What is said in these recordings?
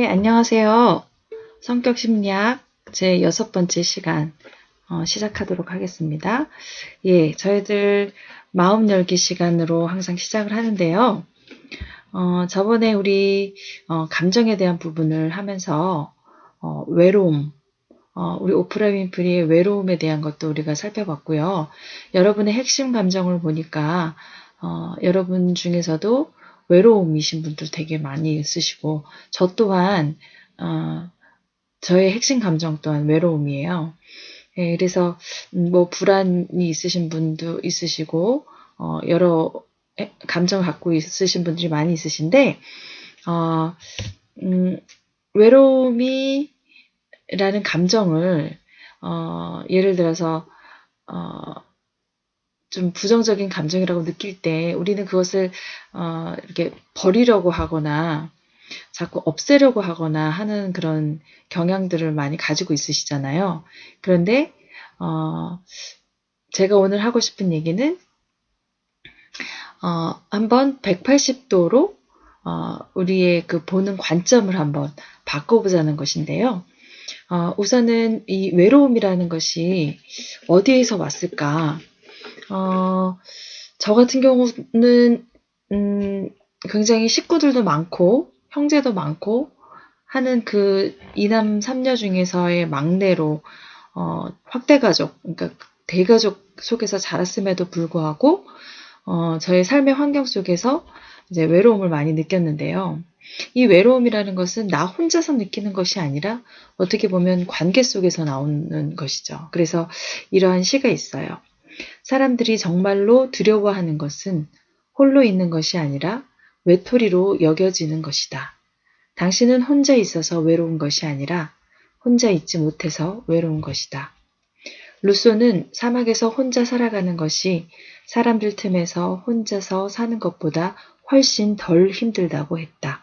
네, 안녕하세요. 성격 심리학 제 6번째 시간 시작하도록 하겠습니다. 예, 저희들 마음 열기 시간으로 항상 시작을 하는데요. 저번에 우리 감정에 대한 부분을 하면서 외로움, 우리 오프라 윈프리의 외로움에 대한 것도 우리가 살펴봤고요. 여러분의 핵심 감정을 보니까 여러분 중에서도 외로움이신 분들 되게 많이 있으시고 저 또한 저의 핵심 감정 또한 외로움이에요. 예, 그래서 뭐 불안이 있으신 분도 있으시고 여러 감정을 갖고 있으신 분들이 많이 있으신데 외로움이라는 감정을 예를 들어서 좀 부정적인 감정이라고 느낄 때 우리는 그것을 이렇게 버리려고 하거나 자꾸 없애려고 하거나 하는 그런 경향들을 많이 가지고 있으시잖아요. 그런데 제가 오늘 하고 싶은 얘기는 한번 180도로 우리의 그 보는 관점을 한번 바꿔보자는 것인데요. 우선은 이 외로움이라는 것이 어디에서 왔을까? 저 같은 경우는 굉장히 식구들도 많고 형제도 많고 하는 그 이남 삼녀 중에서의 막내로 확대가족, 그러니까 대가족 속에서 자랐음에도 불구하고 저의 삶의 환경 속에서 이제 외로움을 많이 느꼈는데요. 이 외로움이라는 것은 나 혼자서 느끼는 것이 아니라 어떻게 보면 관계 속에서 나오는 것이죠. 그래서 이러한 시가 있어요. 사람들이 정말로 두려워하는 것은 홀로 있는 것이 아니라 외톨이로 여겨지는 것이다. 당신은 혼자 있어서 외로운 것이 아니라 혼자 있지 못해서 외로운 것이다. 루소는 사막에서 혼자 살아가는 것이 사람들 틈에서 혼자서 사는 것보다 훨씬 덜 힘들다고 했다.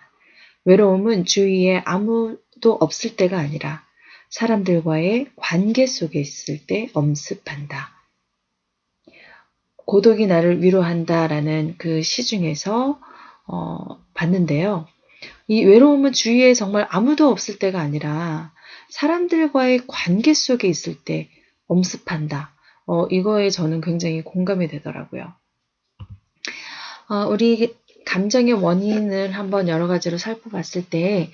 외로움은 주위에 아무도 없을 때가 아니라 사람들과의 관계 속에 있을 때 엄습한다. 고독이 나를 위로한다라는 그 시 중에서 봤는데요. 이 외로움은 주위에 정말 아무도 없을 때가 아니라 사람들과의 관계 속에 있을 때 엄습한다. 이거에 저는 굉장히 공감이 되더라고요. 우리 감정의 원인을 한번 여러 가지로 살펴봤을 때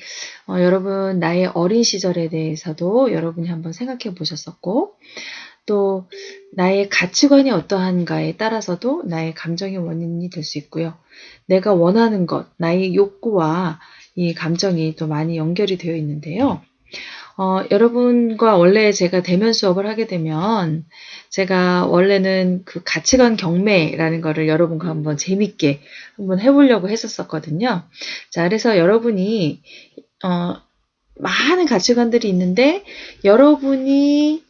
여러분 나의 어린 시절에 대해서도 여러분이 한번 생각해 보셨었고 또 나의 가치관이 어떠한가에 따라서도 나의 감정의 원인이 될 수 있고요. 내가 원하는 것, 나의 욕구와 이 감정이 또 많이 연결이 되어 있는데요. 여러분과 원래 제가 대면 수업을 하게 되면 제가 원래는 그 가치관 경매라는 거를 여러분과 한번 재밌게 한번 해보려고 했었거든요. 자, 그래서 여러분이 많은 가치관들이 있는데 여러분이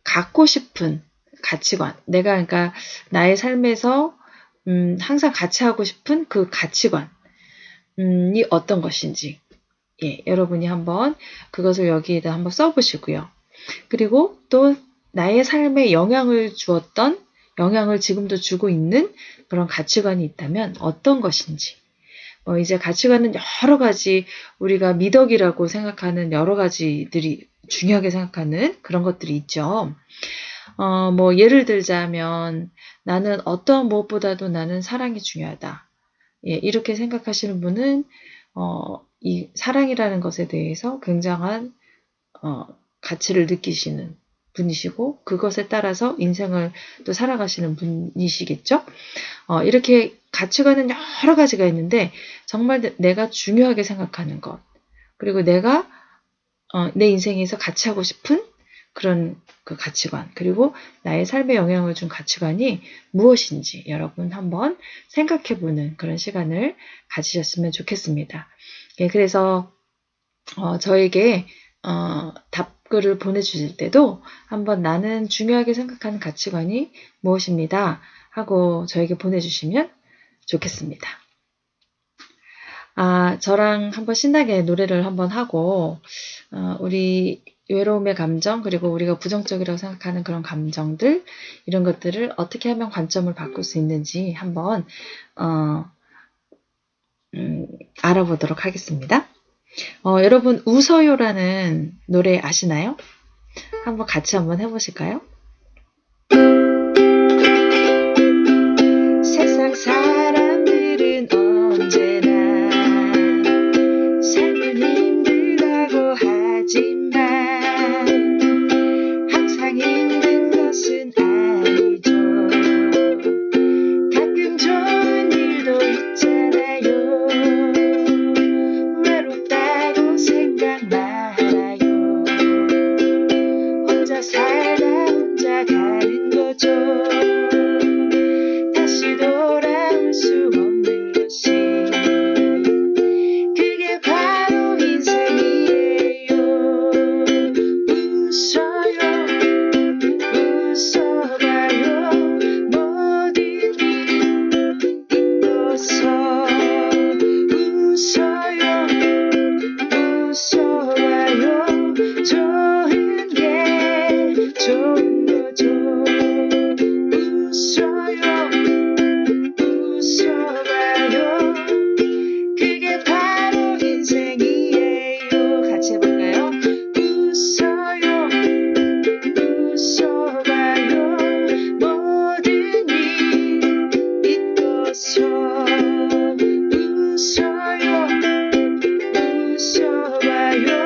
갖고 싶은 가치관, 내가 그러니까 나의 삶에서 항상 같이 하고 싶은 그 가치관이 어떤 것인지 여러분이 한번 그것을 여기에다 한번 써보시고요. 그리고 또 나의 삶에 영향을 주었던, 영향을 지금도 주고 있는 그런 가치관이 있다면 어떤 것인지. 이제 가치관은 여러 가지 우리가 미덕이라고 생각하는 여러 가지들이 중요하게 생각하는 그런 것들이 있죠. 예를 들자면 나는 어떠한 무엇보다도 나는 사랑이 중요하다. 이렇게 생각하시는 분은 이 사랑이라는 것에 대해서 굉장한 가치를 느끼시는 분이시고 그것에 따라서 인생을 또 살아가시는 분이시겠죠. 이렇게 가치관은 여러 가지가 있는데 정말 내가 중요하게 생각하는 것 그리고 내가 내 인생에서 같이 하고 싶은 그런 그 가치관 그리고 나의 삶에 영향을 준 가치관이 무엇인지 여러분 한번 생각해보는 그런 시간을 가지셨으면 좋겠습니다. 그래서 저에게 답글을 보내주실 때도 한번 나는 중요하게 생각하는 가치관이 무엇입니다 하고 저에게 보내주시면 좋겠습니다. 저랑 한번 신나게 노래를 한번 하고 우리 외로움의 감정 그리고 우리가 부정적이라고 생각하는 그런 감정들 이런 것들을 어떻게 하면 관점을 바꿀 수 있는지 한번 알아보도록 하겠습니다. 여러분 웃어요라는 노래 아시나요? 한번 해보실까요? 세상 사람들은 언제나 삶은 힘들다고 하지만 항상 힘든 것은 아니죠. 가끔 좋은 일도 있잖아요. 외롭다고 생각 말아요. 혼자 살다 혼자 가는 거죠. 다시 돌아올 수 없는 것이 그게 바로 인생이에요. 웃어요. 웃어봐요. 모든 일 잊고서 웃어요. 웃어봐요. 좋은 게 좋은 거죠. 웃어요. 웃어봐요. 그게 바로 인생이에요. 같이 해볼까요? 웃어요. 웃어봐요. 모든 일 잊고서 웃어요. 웃어봐요.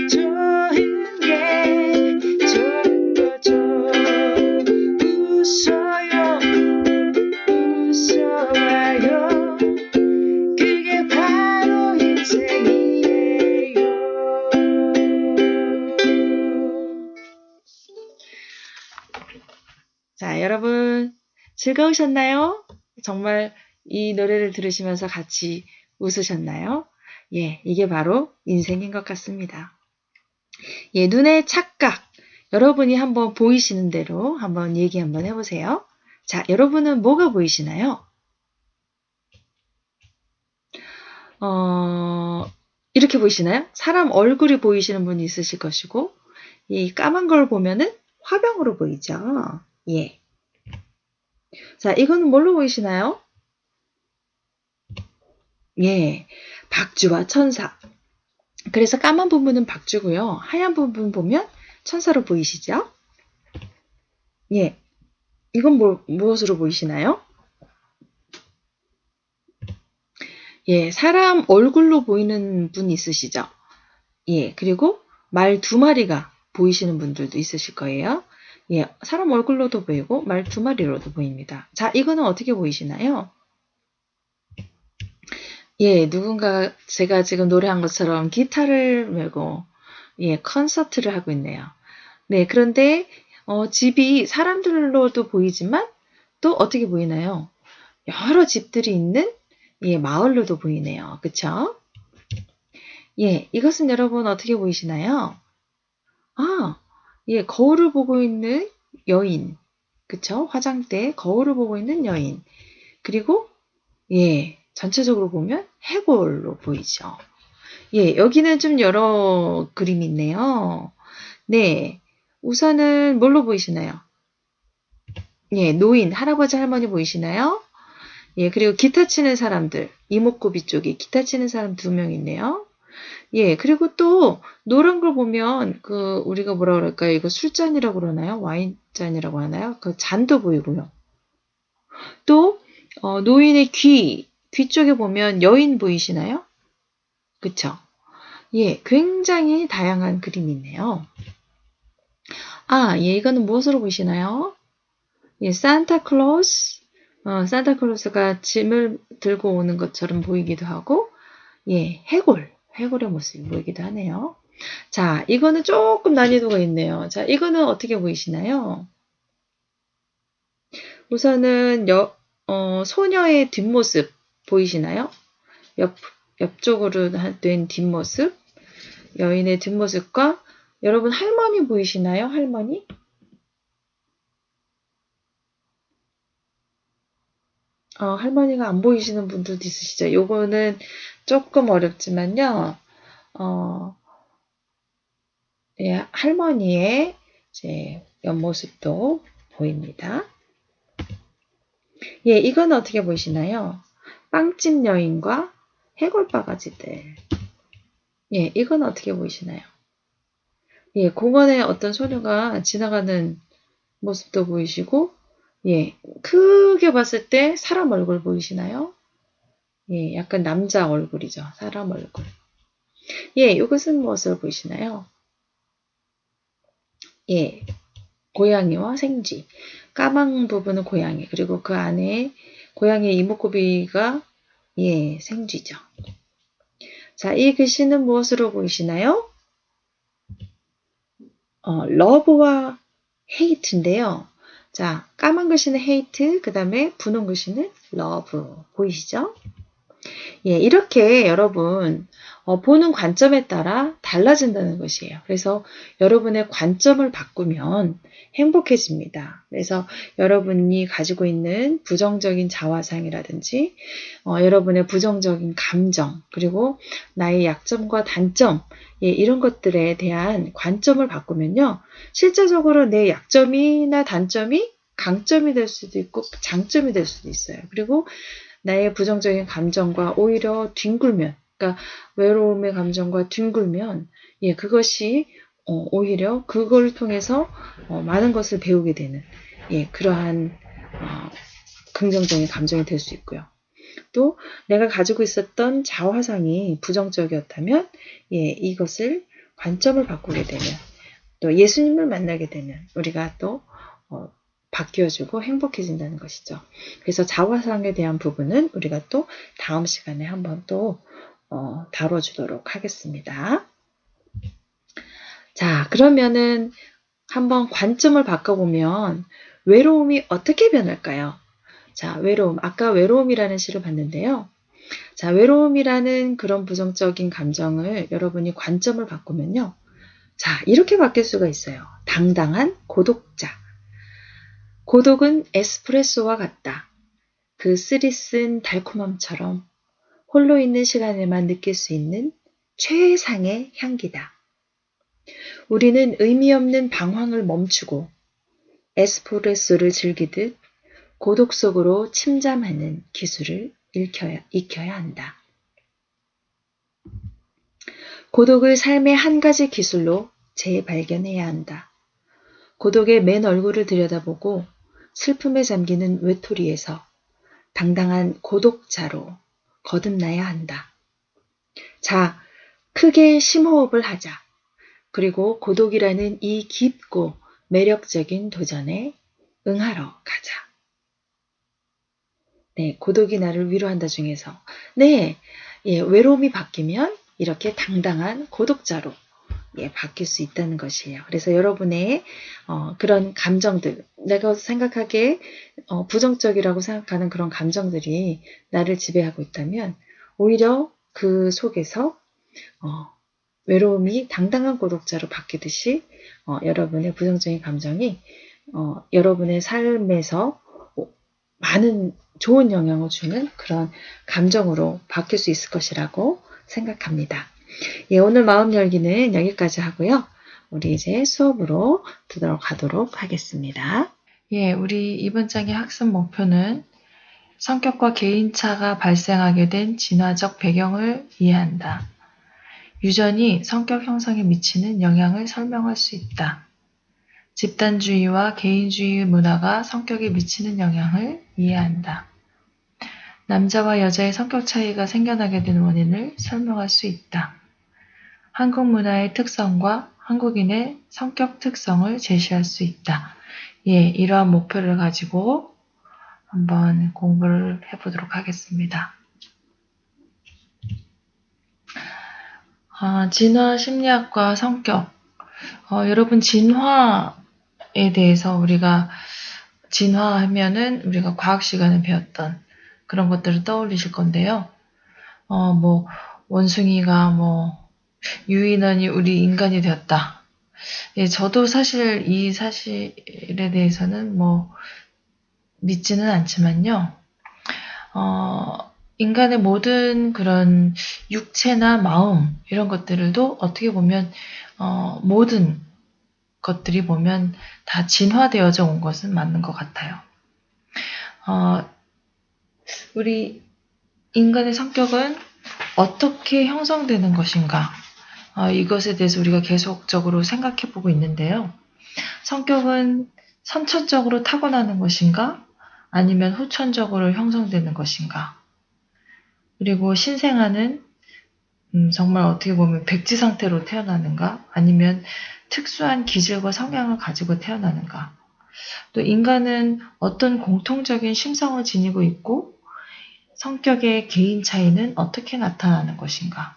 좋은 게 좋은 거죠. 웃어요. 웃어봐요. 그게 바로 인생이에요. 자, 여러분 즐거우셨나요? 정말 이 노래를 들으시면서 같이 웃으셨나요? 예, 이게 바로 인생인 것 같습니다. 예, 눈의 착각. 여러분이 한번 보이시는 대로 한번 얘기 한번 해보세요. 자, 여러분은 뭐가 보이시나요? 이렇게 보이시나요? 사람 얼굴이 보이시는 분이 있으실 것이고, 이 까만 걸 보면은 화병으로 보이죠? 예. 자, 이거는 뭘로 보이시나요? 예. 박쥐와 천사. 그래서 까만 부분은 박쥐고요. 하얀 부분 보면 천사로 보이시죠? 예. 이건 무엇으로 보이시나요? 예, 사람 얼굴로 보이는 분 있으시죠? 예, 그리고 말 2마리가 보이시는 분들도 있으실 거예요. 예, 사람 얼굴로도 보이고 말 2마리로도 보입니다. 자, 이거는 어떻게 보이시나요? 예, 누군가 제가 지금 노래한 것처럼 기타를 메고 예, 콘서트를 하고 있네요. 네, 그런데 집이 사람들로도 보이지만 또 어떻게 보이나요? 여러 집들이 있는 예, 마을로도 보이네요. 그쵸? 예, 이것은 여러분 어떻게 보이시나요? 아, 예, 거울을 보고 있는 여인. 그쵸? 화장대 거울을 보고 있는 여인. 그리고 예, 전체적으로 보면 해골로 보이죠. 예, 여기는 좀 여러 그림이 있네요. 네, 우선은 뭘로 보이시나요? 예, 노인, 할아버지, 할머니 보이시나요? 예, 그리고 기타 치는 사람들, 이목구비 쪽에 기타 치는 사람 2명 있네요. 예, 그리고 또 노란 걸 보면 우리가 뭐라 그럴까요? 이거 술잔이라고 그러나요? 와인잔이라고 하나요? 그 잔도 보이고요. 또 노인의 귀 쪽에 보면 여인 보이시나요? 그쵸? 예, 굉장히 다양한 그림이 있네요. 아, 예, 이거는 무엇으로 보이시나요? 예, 산타클로스. 산타클로스가 짐을 들고 오는 것처럼 보이기도 하고, 예, 해골의 모습이 보이기도 하네요. 자, 이거는 조금 난이도가 있네요. 자, 이거는 어떻게 보이시나요? 우선은 소녀의 뒷모습 보이시나요? 옆쪽으로 된 뒷모습, 여인의 뒷모습과 여러분 할머니 보이시나요? 할머니? 할머니가 안 보이시는 분들도 있으시죠? 요거는 조금 어렵지만요. 예, 할머니의 이제 옆모습도 보입니다. 예, 이건 어떻게 보이시나요? 빵집 여인과 해골 바가지들. 예, 이건 어떻게 보이시나요? 예, 공원에 어떤 소녀가 지나가는 모습도 보이시고, 예, 크게 봤을 때 사람 얼굴 보이시나요? 예, 약간 남자 얼굴이죠. 사람 얼굴. 예, 이것은 무엇을 보이시나요? 예, 고양이와 생쥐. 까만 부분은 고양이, 그리고 그 안에 고양이의 이목구비가 예, 생쥐죠. 자, 이 글씨는 무엇으로 보이시나요? 러브와 헤이트인데요. 자, 까만 글씨는 헤이트, 그 다음에 분홍 글씨는 러브. 보이시죠? 예, 이렇게 여러분 보는 관점에 따라 달라진다는 것이에요. 그래서 여러분의 관점을 바꾸면 행복해집니다. 그래서 여러분이 가지고 있는 부정적인 자화상이라든지 여러분의 부정적인 감정 그리고 나의 약점과 단점 이런 것들에 대한 관점을 바꾸면요. 실제적으로 내 약점이나 단점이 강점이 될 수도 있고 장점이 될 수도 있어요. 그리고 나의 부정적인 감정과 오히려 뒹굴면, 그러니까 외로움의 감정과 뒹굴면, 예, 그것이 오히려 그걸 통해서 많은 것을 배우게 되는, 예, 그러한 긍정적인 감정이 될 수 있고요. 또 내가 가지고 있었던 자화상이 부정적이었다면, 예, 이것을 관점을 바꾸게 되면, 또 예수님을 만나게 되면 우리가 또 바뀌어지고 행복해진다는 것이죠. 그래서 자화상에 대한 부분은 우리가 또 다음 시간에 한번 또 다뤄주도록 하겠습니다. 자, 그러면은 한번 관점을 바꿔보면 외로움이 어떻게 변할까요? 자, 외로움. 아까 외로움이라는 시를 봤는데요. 자, 외로움이라는 그런 부정적인 감정을 여러분이 관점을 바꾸면요. 자, 이렇게 바뀔 수가 있어요. 당당한 고독자. 고독은 에스프레소와 같다. 그 쓰리쓴 달콤함처럼 홀로 있는 시간에만 느낄 수 있는 최상의 향기다. 우리는 의미 없는 방황을 멈추고 에스프레소를 즐기듯 고독 속으로 침잠하는 기술을 익혀야 한다. 고독을 삶의 한 가지 기술로 재발견해야 한다. 고독의 맨 얼굴을 들여다보고 슬픔에 잠기는 외톨이에서 당당한 고독자로 거듭나야 한다. 자, 크게 심호흡을 하자. 그리고 고독이라는 이 깊고 매력적인 도전에 응하러 가자. 네, 고독이 나를 위로한다 중에서 네, 예, 외로움이 바뀌면 이렇게 당당한 고독자로 바뀔 수 있다는 것이에요. 그래서 여러분의 그런 감정들, 내가 생각하기에 부정적이라고 생각하는 그런 감정들이 나를 지배하고 있다면 오히려 그 속에서 외로움이 당당한 고독자로 바뀌듯이 여러분의 부정적인 감정이 여러분의 삶에서 많은 좋은 영향을 주는 그런 감정으로 바뀔 수 있을 것이라고 생각합니다. 예, 오늘 마음 열기는 여기까지 하고요. 우리 이제 수업으로 들어가도록 하겠습니다. 예, 우리 이번 장의 학습 목표는 성격과 개인차가 발생하게 된 진화적 배경을 이해한다. 유전이 성격 형성에 미치는 영향을 설명할 수 있다. 집단주의와 개인주의 문화가 성격에 미치는 영향을 이해한다. 남자와 여자의 성격 차이가 생겨나게 된 원인을 설명할 수 있다. 한국 문화의 특성과 한국인의 성격 특성을 제시할 수 있다. 예, 이러한 목표를 가지고 한번 공부를 해보도록 하겠습니다. 진화 심리학과 성격. 여러분 진화에 대해서 우리가 진화하면은 우리가 과학 시간에 배웠던 그런 것들을 떠올리실 건데요. 원숭이가 유인원이 우리 인간이 되었다. 예, 저도 사실 이 사실에 대해서는 믿지는 않지만요. 인간의 모든 그런 육체나 마음 이런 것들도 어떻게 보면 모든 것들이 보면 다 진화되어져 온 것은 맞는 것 같아요. 우리 인간의 성격은 어떻게 형성되는 것인가? 이것에 대해서 우리가 계속적으로 생각해 보고 있는데요. 성격은 선천적으로 타고나는 것인가? 아니면 후천적으로 형성되는 것인가? 그리고 신생아는 정말 어떻게 보면 백지 상태로 태어나는가? 아니면 특수한 기질과 성향을 가지고 태어나는가? 또 인간은 어떤 공통적인 심성을 지니고 있고 성격의 개인 차이는 어떻게 나타나는 것인가?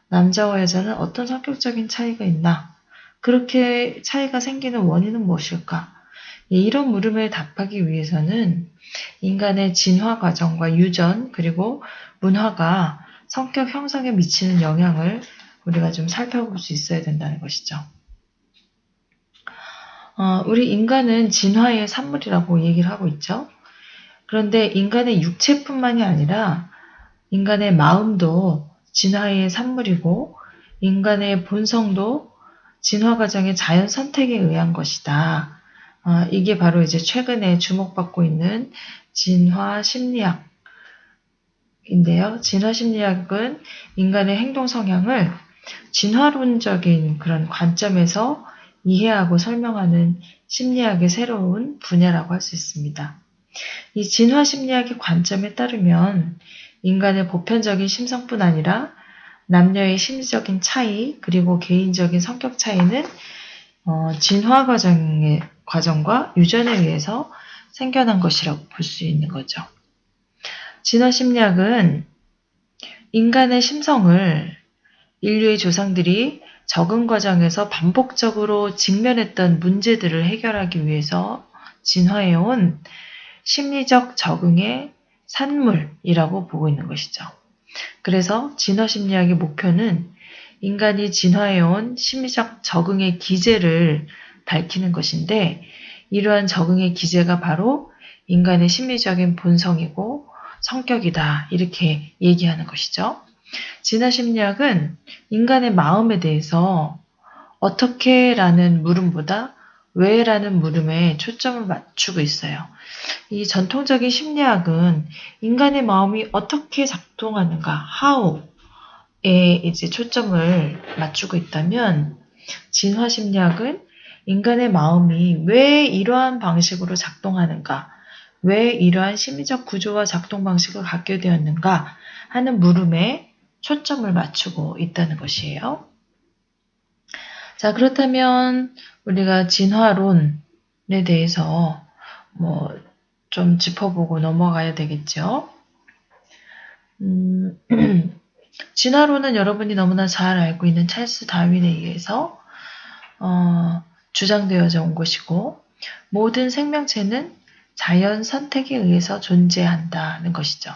남자와 여자는 어떤 성격적인 차이가 있나? 그렇게 차이가 생기는 원인은 무엇일까? 이런 물음에 답하기 위해서는 인간의 진화 과정과 유전 그리고 문화가 성격 형성에 미치는 영향을 우리가 좀 살펴볼 수 있어야 된다는 것이죠. 우리 인간은 진화의 산물이라고 얘기를 하고 있죠. 그런데 인간의 육체뿐만이 아니라 인간의 마음도 진화의 산물이고 인간의 본성도 진화 과정의 자연 선택에 의한 것이다. 이게 바로 이제 최근에 주목받고 있는 진화 심리학인데요. 진화 심리학은 인간의 행동 성향을 진화론적인 그런 관점에서 이해하고 설명하는 심리학의 새로운 분야라고 할 수 있습니다. 이 진화 심리학의 관점에 따르면 인간의 보편적인 심성뿐 아니라 남녀의 심리적인 차이 그리고 개인적인 성격 차이는 진화 과정과 유전에 의해서 생겨난 것이라고 볼 수 있는 거죠. 진화 심리학은 인간의 심성을 인류의 조상들이 적응 과정에서 반복적으로 직면했던 문제들을 해결하기 위해서 진화해온 심리적 적응의 산물이라고 보고 있는 것이죠. 그래서 진화 심리학의 목표는 인간이 진화해온 심리적 적응의 기제를 밝히는 것인데 이러한 적응의 기제가 바로 인간의 심리적인 본성이고 성격이다 이렇게 얘기하는 것이죠. 진화 심리학은 인간의 마음에 대해서 어떻게 라는 물음보다 왜 라는 물음에 초점을 맞추고 있어요. 이 전통적인 심리학은 인간의 마음이 어떻게 작동하는가, how에 이제 초점을 맞추고 있다면, 진화 심리학은 인간의 마음이 왜 이러한 방식으로 작동하는가, 왜 이러한 심리적 구조와 작동 방식을 갖게 되었는가 하는 물음에 초점을 맞추고 있다는 것이에요. 자, 그렇다면 우리가 진화론에 대해서 좀 짚어보고 넘어가야 되겠죠. 진화론은 여러분이 너무나 잘 알고 있는 찰스 다윈에 의해서 주장되어져 온 것이고 모든 생명체는 자연 선택에 의해서 존재한다는 것이죠.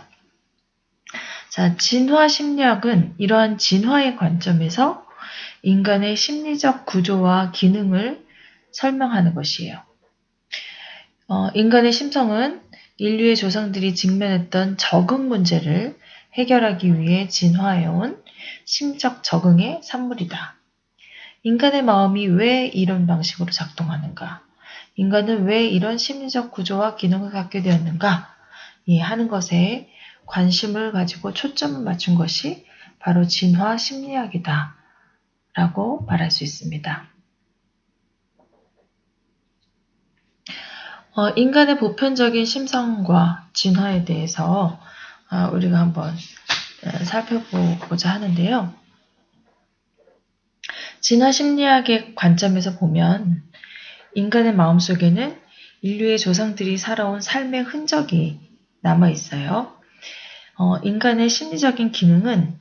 자, 진화 심리학은 이러한 진화의 관점에서 인간의 심리적 구조와 기능을 설명하는 것이에요. 인간의 심성은 인류의 조상들이 직면했던 적응 문제를 해결하기 위해 진화해온 심적 적응의 산물이다. 인간의 마음이 왜 이런 방식으로 작동하는가? 인간은 왜 이런 심리적 구조와 기능을 갖게 되었는가? 하는 것에 관심을 가지고 초점을 맞춘 것이 바로 진화 심리학이다. 라고 말할 수 있습니다. 인간의 보편적인 심성과 진화에 대해서 우리가 한번 살펴보고자 하는데요. 진화 심리학의 관점에서 보면 인간의 마음속에는 인류의 조상들이 살아온 삶의 흔적이 남아 있어요. 인간의 심리적인 기능은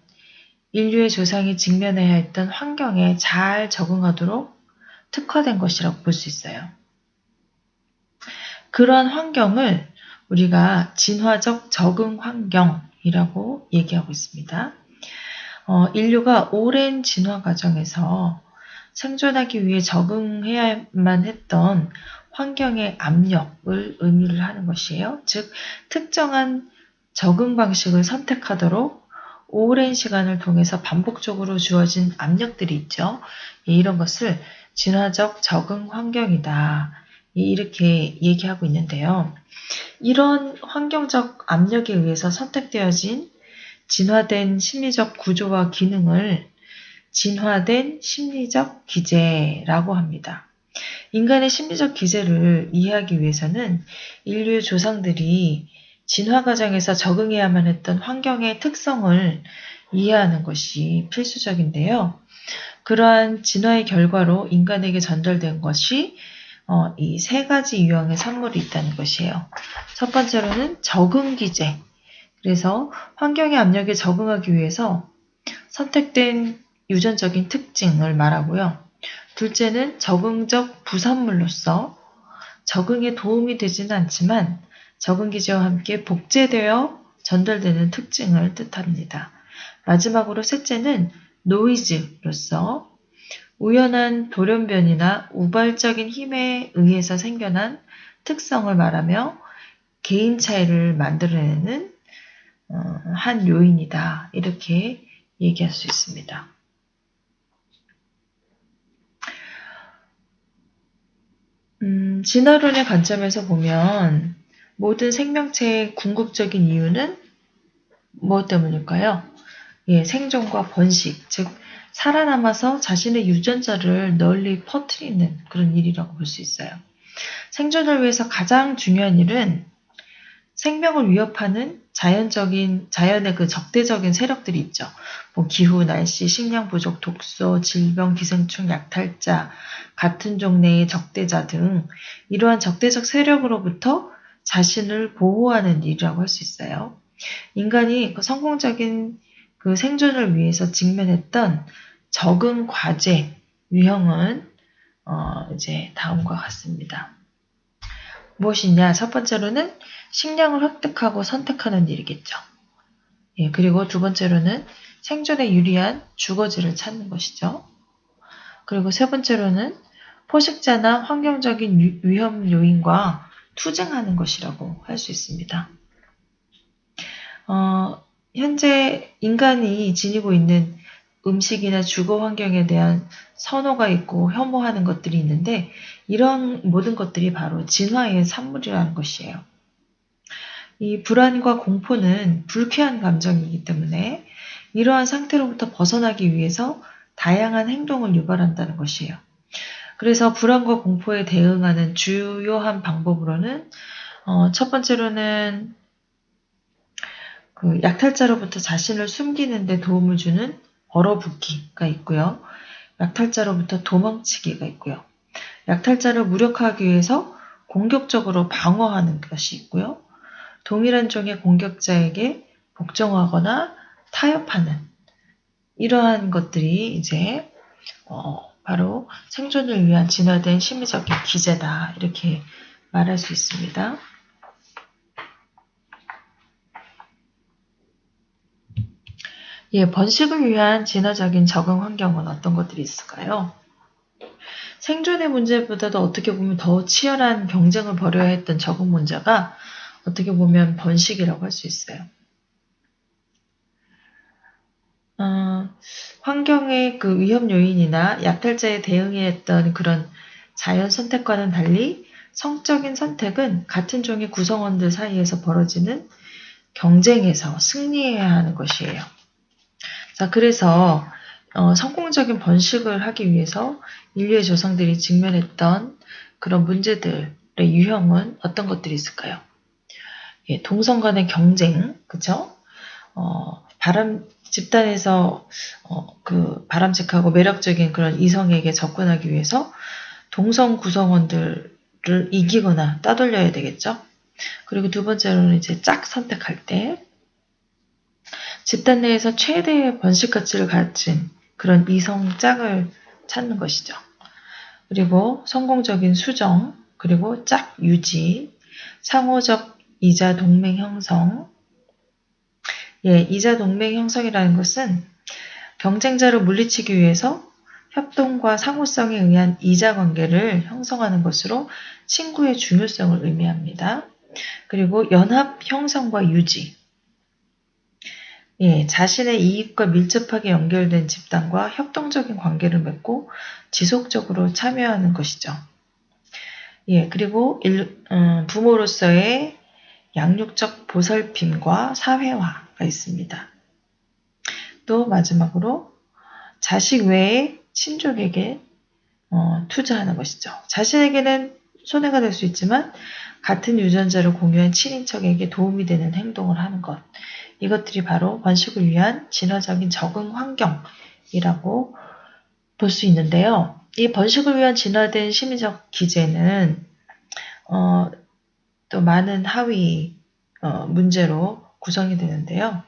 인류의 조상이 직면해야 했던 환경에 잘 적응하도록 특화된 것이라고 볼 수 있어요. 그러한 환경을 우리가 진화적 적응 환경이라고 얘기하고 있습니다. 인류가 오랜 진화 과정에서 생존하기 위해 적응해야만 했던 환경의 압력을 의미를 하는 것이에요. 즉, 특정한 적응 방식을 선택하도록 오랜 시간을 통해서 반복적으로 주어진 압력들이 있죠. 이런 것을 진화적 적응 환경이다. 이렇게 얘기하고 있는데요. 이런 환경적 압력에 의해서 선택되어진 진화된 심리적 구조와 기능을 진화된 심리적 기제라고 합니다. 인간의 심리적 기제를 이해하기 위해서는 인류의 조상들이 진화 과정에서 적응해야만 했던 환경의 특성을 이해하는 것이 필수적인데요. 그러한 진화의 결과로 인간에게 전달된 것이 이 세 가지 유형의 산물이 있다는 것이에요. 첫 번째로는 적응 기제. 그래서 환경의 압력에 적응하기 위해서 선택된 유전적인 특징을 말하고요. 둘째는 적응적 부산물로서 적응에 도움이 되지는 않지만 적응 기제와 함께 복제되어 전달되는 특징을 뜻합니다. 마지막으로 셋째는 노이즈로서 우연한 돌연변이나 우발적인 힘에 의해서 생겨난 특성을 말하며 개인 차이를 만들어내는 한 요인이다. 이렇게 얘기할 수 있습니다. 진화론의 관점에서 보면 모든 생명체의 궁극적인 이유는 무엇 때문일까요? 생존과 번식, 즉 살아남아서 자신의 유전자를 널리 퍼뜨리는 그런 일이라고 볼 수 있어요. 생존을 위해서 가장 중요한 일은 생명을 위협하는 자연의 그 적대적인 세력들이 있죠. 기후, 날씨, 식량 부족, 독소, 질병, 기생충, 약탈자, 같은 종내의 적대자 등 이러한 적대적 세력으로부터 자신을 보호하는 일이라고 할 수 있어요. 인간이 성공적인 그 생존을 위해서 직면했던 적응 과제 유형은 이제 다음과 같습니다. 무엇이냐? 첫 번째로는 식량을 획득하고 선택하는 일이겠죠. 그리고 두 번째로는 생존에 유리한 주거지를 찾는 것이죠. 그리고 세 번째로는 포식자나 환경적인 위험 요인과 투쟁하는 것이라고 할 수 있습니다. 현재 인간이 지니고 있는 음식이나 주거 환경에 대한 선호가 있고 혐오하는 것들이 있는데 이런 모든 것들이 바로 진화의 산물이라는 것이에요. 이 불안과 공포는 불쾌한 감정이기 때문에 이러한 상태로부터 벗어나기 위해서 다양한 행동을 유발한다는 것이에요. 그래서 불안과 공포에 대응하는 주요한 방법으로는 첫 번째로는 그 약탈자로부터 자신을 숨기는 데 도움을 주는 얼어붙기가 있고요. 약탈자로부터 도망치기가 있고요. 약탈자를 무력화하기 위해서 공격적으로 방어하는 것이 있고요. 동일한 종의 공격자에게 복종하거나 타협하는 이러한 것들이 이제 바로 생존을 위한 진화된 심리적인 기제다 이렇게 말할 수 있습니다. 번식을 위한 진화적인 적응 환경은 어떤 것들이 있을까요? 생존의 문제보다도 어떻게 보면 더 치열한 경쟁을 벌여야 했던 적응 문제가 어떻게 보면 번식이라고 할 수 있어요. 환경의 그 위험 요인이나 약탈자에 대응했던 그런 자연 선택과는 달리 성적인 선택은 같은 종의 구성원들 사이에서 벌어지는 경쟁에서 승리해야 하는 것이에요. 자, 그래서 성공적인 번식을 하기 위해서 인류의 조상들이 직면했던 그런 문제들의 유형은 어떤 것들이 있을까요? 동성 간의 경쟁, 그쵸? 집단에서 그 바람직하고 매력적인 그런 이성에게 접근하기 위해서 동성 구성원들을 이기거나 따돌려야 되겠죠. 그리고 두 번째로는 이제 짝 선택할 때 집단 내에서 최대의 번식 가치를 가진 그런 이성 짝을 찾는 것이죠. 그리고 성공적인 수정, 그리고 짝 유지, 상호적 이자 동맹 형성. 이자 동맹 형성이라는 것은 경쟁자를 물리치기 위해서 협동과 상호성에 의한 이자 관계를 형성하는 것으로 친구의 중요성을 의미합니다. 그리고 연합 형성과 유지. 자신의 이익과 밀접하게 연결된 집단과 협동적인 관계를 맺고 지속적으로 참여하는 것이죠. 그리고 부모로서의 양육적 보살핌과 사회화가 있습니다. 또 마지막으로 자식 외에 친족에게 투자하는 것이죠. 자신에게는 손해가 될 수 있지만 같은 유전자를 공유한 친인척에게 도움이 되는 행동을 하는 것. 이것들이 바로 번식을 위한 진화적인 적응 환경이라고 볼 수 있는데요. 이 번식을 위한 진화된 심리적 기제는 또 많은 하위 문제로 구성이 되는데요.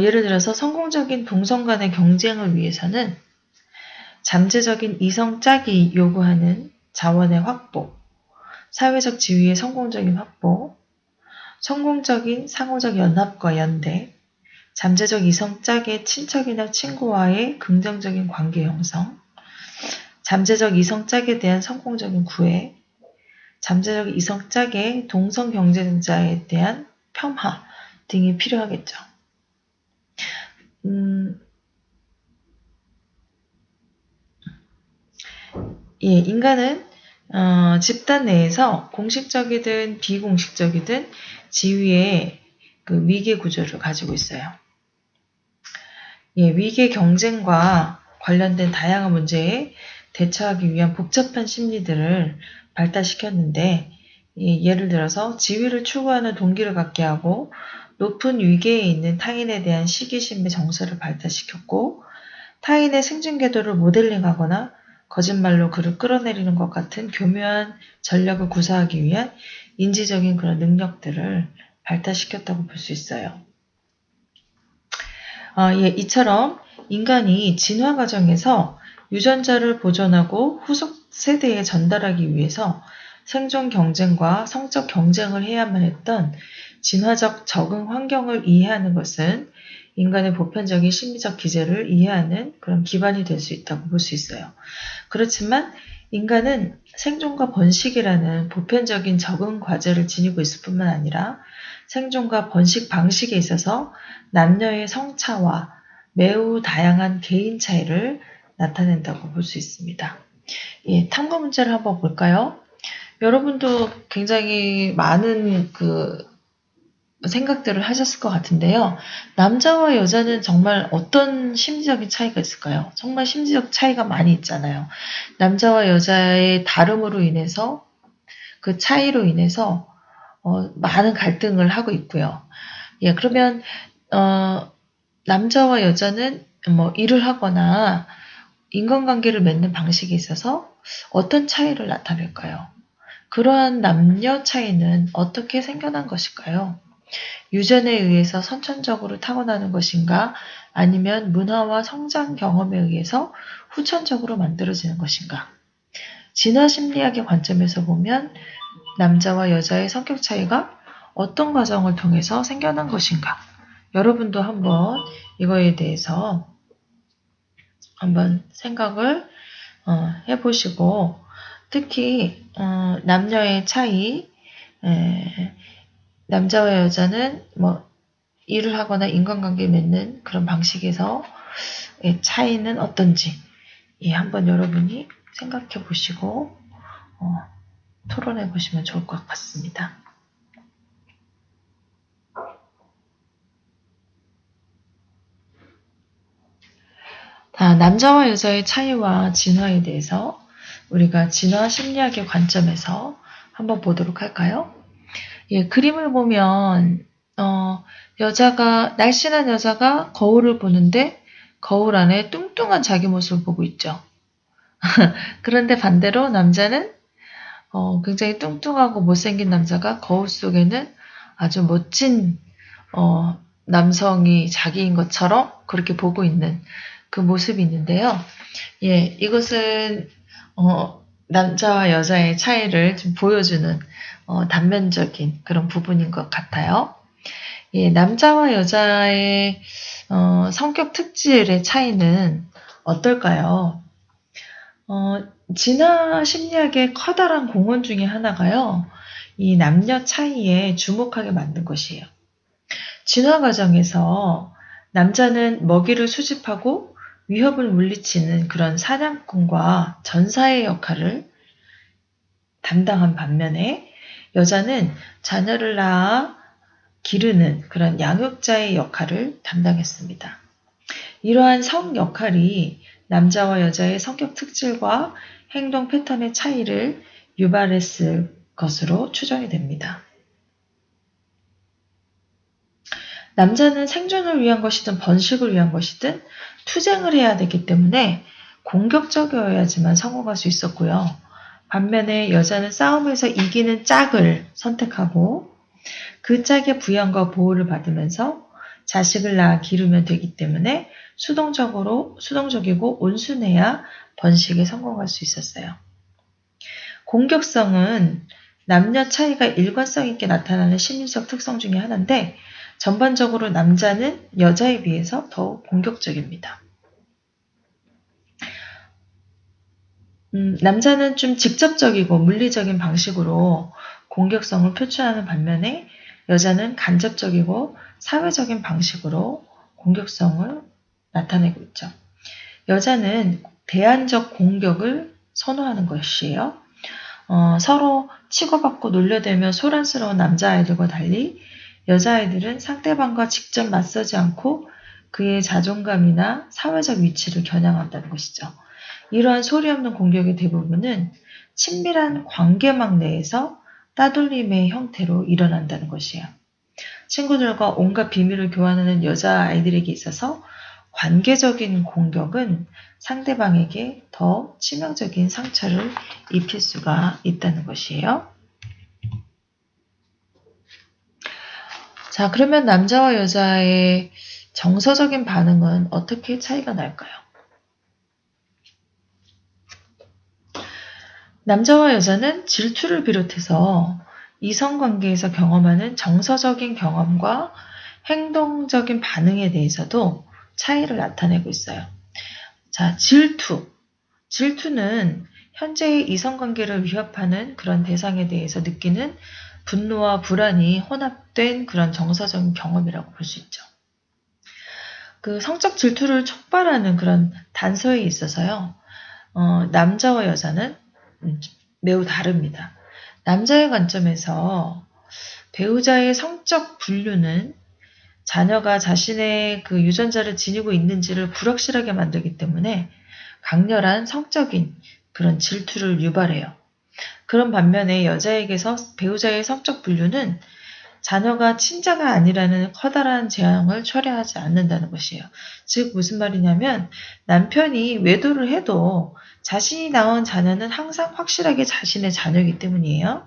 예를 들어서 성공적인 동성 간의 경쟁을 위해서는 잠재적인 이성 짝이 요구하는 자원의 확보, 사회적 지위의 성공적인 확보, 성공적인 상호적 연합과 연대, 잠재적 이성 짝의 친척이나 친구와의 긍정적인 관계 형성, 잠재적 이성 짝에 대한 성공적인 구애, 잠재적 이성 짝의 동성 경쟁자에 대한 폄하 등이 필요하겠죠. 인간은 집단 내에서 공식적이든 비공식적이든 지위의 그 위계 구조를 가지고 있어요. 위계 경쟁과 관련된 다양한 문제에 대처하기 위한 복잡한 심리들을 발달시켰는데, 예를 들어서 지위를 추구하는 동기를 갖게 하고 높은 위계에 있는 타인에 대한 시기심의 정서를 발달시켰고, 타인의 생존 궤도를 모델링하거나 거짓말로 그를 끌어내리는 것 같은 교묘한 전략을 구사하기 위한 인지적인 그런 능력들을 발달시켰다고 볼 수 있어요. 이처럼 인간이 진화 과정에서 유전자를 보존하고 후속 세대에 전달하기 위해서 생존 경쟁과 성적 경쟁을 해야만 했던 진화적 적응 환경을 이해하는 것은 인간의 보편적인 심리적 기제를 이해하는 그런 기반이 될 수 있다고 볼 수 있어요. 그렇지만 인간은 생존과 번식이라는 보편적인 적응 과제를 지니고 있을 뿐만 아니라 생존과 번식 방식에 있어서 남녀의 성차와 매우 다양한 개인 차이를 나타낸다고 볼 수 있습니다. 탐구 문제를 한번 볼까요? 여러분도 굉장히 많은 생각들을 하셨을 것 같은데요. 남자와 여자는 정말 어떤 심리적인 차이가 있을까요? 정말 심리적 차이가 많이 있잖아요. 남자와 여자의 다름으로 인해서 그 차이로 인해서 많은 갈등을 하고 있고요. 그러면 남자와 여자는 일을 하거나 인간관계를 맺는 방식에 있어서 어떤 차이를 나타낼까요? 그러한 남녀 차이는 어떻게 생겨난 것일까요? 유전에 의해서 선천적으로 타고나는 것인가? 아니면 문화와 성장 경험에 의해서 후천적으로 만들어지는 것인가? 진화 심리학의 관점에서 보면 남자와 여자의 성격 차이가 어떤 과정을 통해서 생겨난 것인가? 여러분도 한번 이거에 대해서 한번 생각을 해보시고, 특히 남녀의 차이, 남자와 여자는 일을 하거나 인간관계 맺는 그런 방식에서 차이는 어떤지 한번 여러분이 생각해 보시고 토론해 보시면 좋을 것 같습니다. 남자와 여자의 차이와 진화에 대해서 우리가 진화 심리학의 관점에서 한번 보도록 할까요? 그림을 보면 날씬한 여자가 거울을 보는데 거울 안에 뚱뚱한 자기 모습을 보고 있죠. 그런데 반대로 남자는 굉장히 뚱뚱하고 못생긴 남자가 거울 속에는 아주 멋진 남성이 자기인 것처럼 그렇게 보고 있는 그 모습이 있는데요. 이것은 남자와 여자의 차이를 좀 보여주는 단면적인 그런 부분인 것 같아요. 남자와 여자의 성격 특질의 차이는 어떨까요? 진화 심리학의 커다란 공헌 중에 하나가요. 이 남녀 차이에 주목하게 만든 것이에요. 진화 과정에서 남자는 먹이를 수집하고 위협을 물리치는 그런 사냥꾼과 전사의 역할을 담당한 반면에 여자는 자녀를 낳아 기르는 그런 양육자의 역할을 담당했습니다. 이러한 성 역할이 남자와 여자의 성격 특질과 행동 패턴의 차이를 유발했을 것으로 추정이 됩니다. 남자는 생존을 위한 것이든 번식을 위한 것이든 투쟁을 해야 되기 때문에 공격적이어야지만 성공할 수 있었고요. 반면에 여자는 싸움에서 이기는 짝을 선택하고 그 짝의 부양과 보호를 받으면서 자식을 낳아 기르면 되기 때문에 수동적이고 온순해야 번식에 성공할 수 있었어요. 공격성은 남녀 차이가 일관성 있게 나타나는 심리적 특성 중에 하나인데 전반적으로 남자는 여자에 비해서 더욱 공격적입니다. 남자는 좀 직접적이고 물리적인 방식으로 공격성을 표출하는 반면에 여자는 간접적이고 사회적인 방식으로 공격성을 나타내고 있죠. 여자는 대안적 공격을 선호하는 것이에요. 서로 치고받고 놀려대며 소란스러운 남자아이들과 달리 여자아이들은 상대방과 직접 맞서지 않고 그의 자존감이나 사회적 위치를 겨냥한다는 것이죠. 이러한 소리 없는 공격의 대부분은 친밀한 관계망 내에서 따돌림의 형태로 일어난다는 것이에요. 친구들과 온갖 비밀을 교환하는 여자아이들에게 있어서 관계적인 공격은 상대방에게 더 치명적인 상처를 입힐 수가 있다는 것이에요. 자, 그러면 남자와 여자의 정서적인 반응은 어떻게 차이가 날까요? 남자와 여자는 질투를 비롯해서 이성관계에서 경험하는 정서적인 경험과 행동적인 반응에 대해서도 차이를 나타내고 있어요. 자, 질투. 질투는 현재의 이성관계를 위협하는 그런 대상에 대해서 느끼는 분노와 불안이 혼합된 그런 정서적인 경험이라고 볼 수 있죠. 그 성적 질투를 촉발하는 그런 단서에 있어서요. 남자와 여자는 매우 다릅니다. 남자의 관점에서 배우자의 성적 분류는 자녀가 자신의 그 유전자를 지니고 있는지를 불확실하게 만들기 때문에 강렬한 성적인 그런 질투를 유발해요. 그런 반면에 여자에게서 배우자의 성적 분류는 자녀가 친자가 아니라는 커다란 재앙을 초래하지 않는다는 것이에요. 즉 무슨 말이냐면 남편이 외도를 해도 자신이 낳은 자녀는 항상 확실하게 자신의 자녀이기 때문이에요.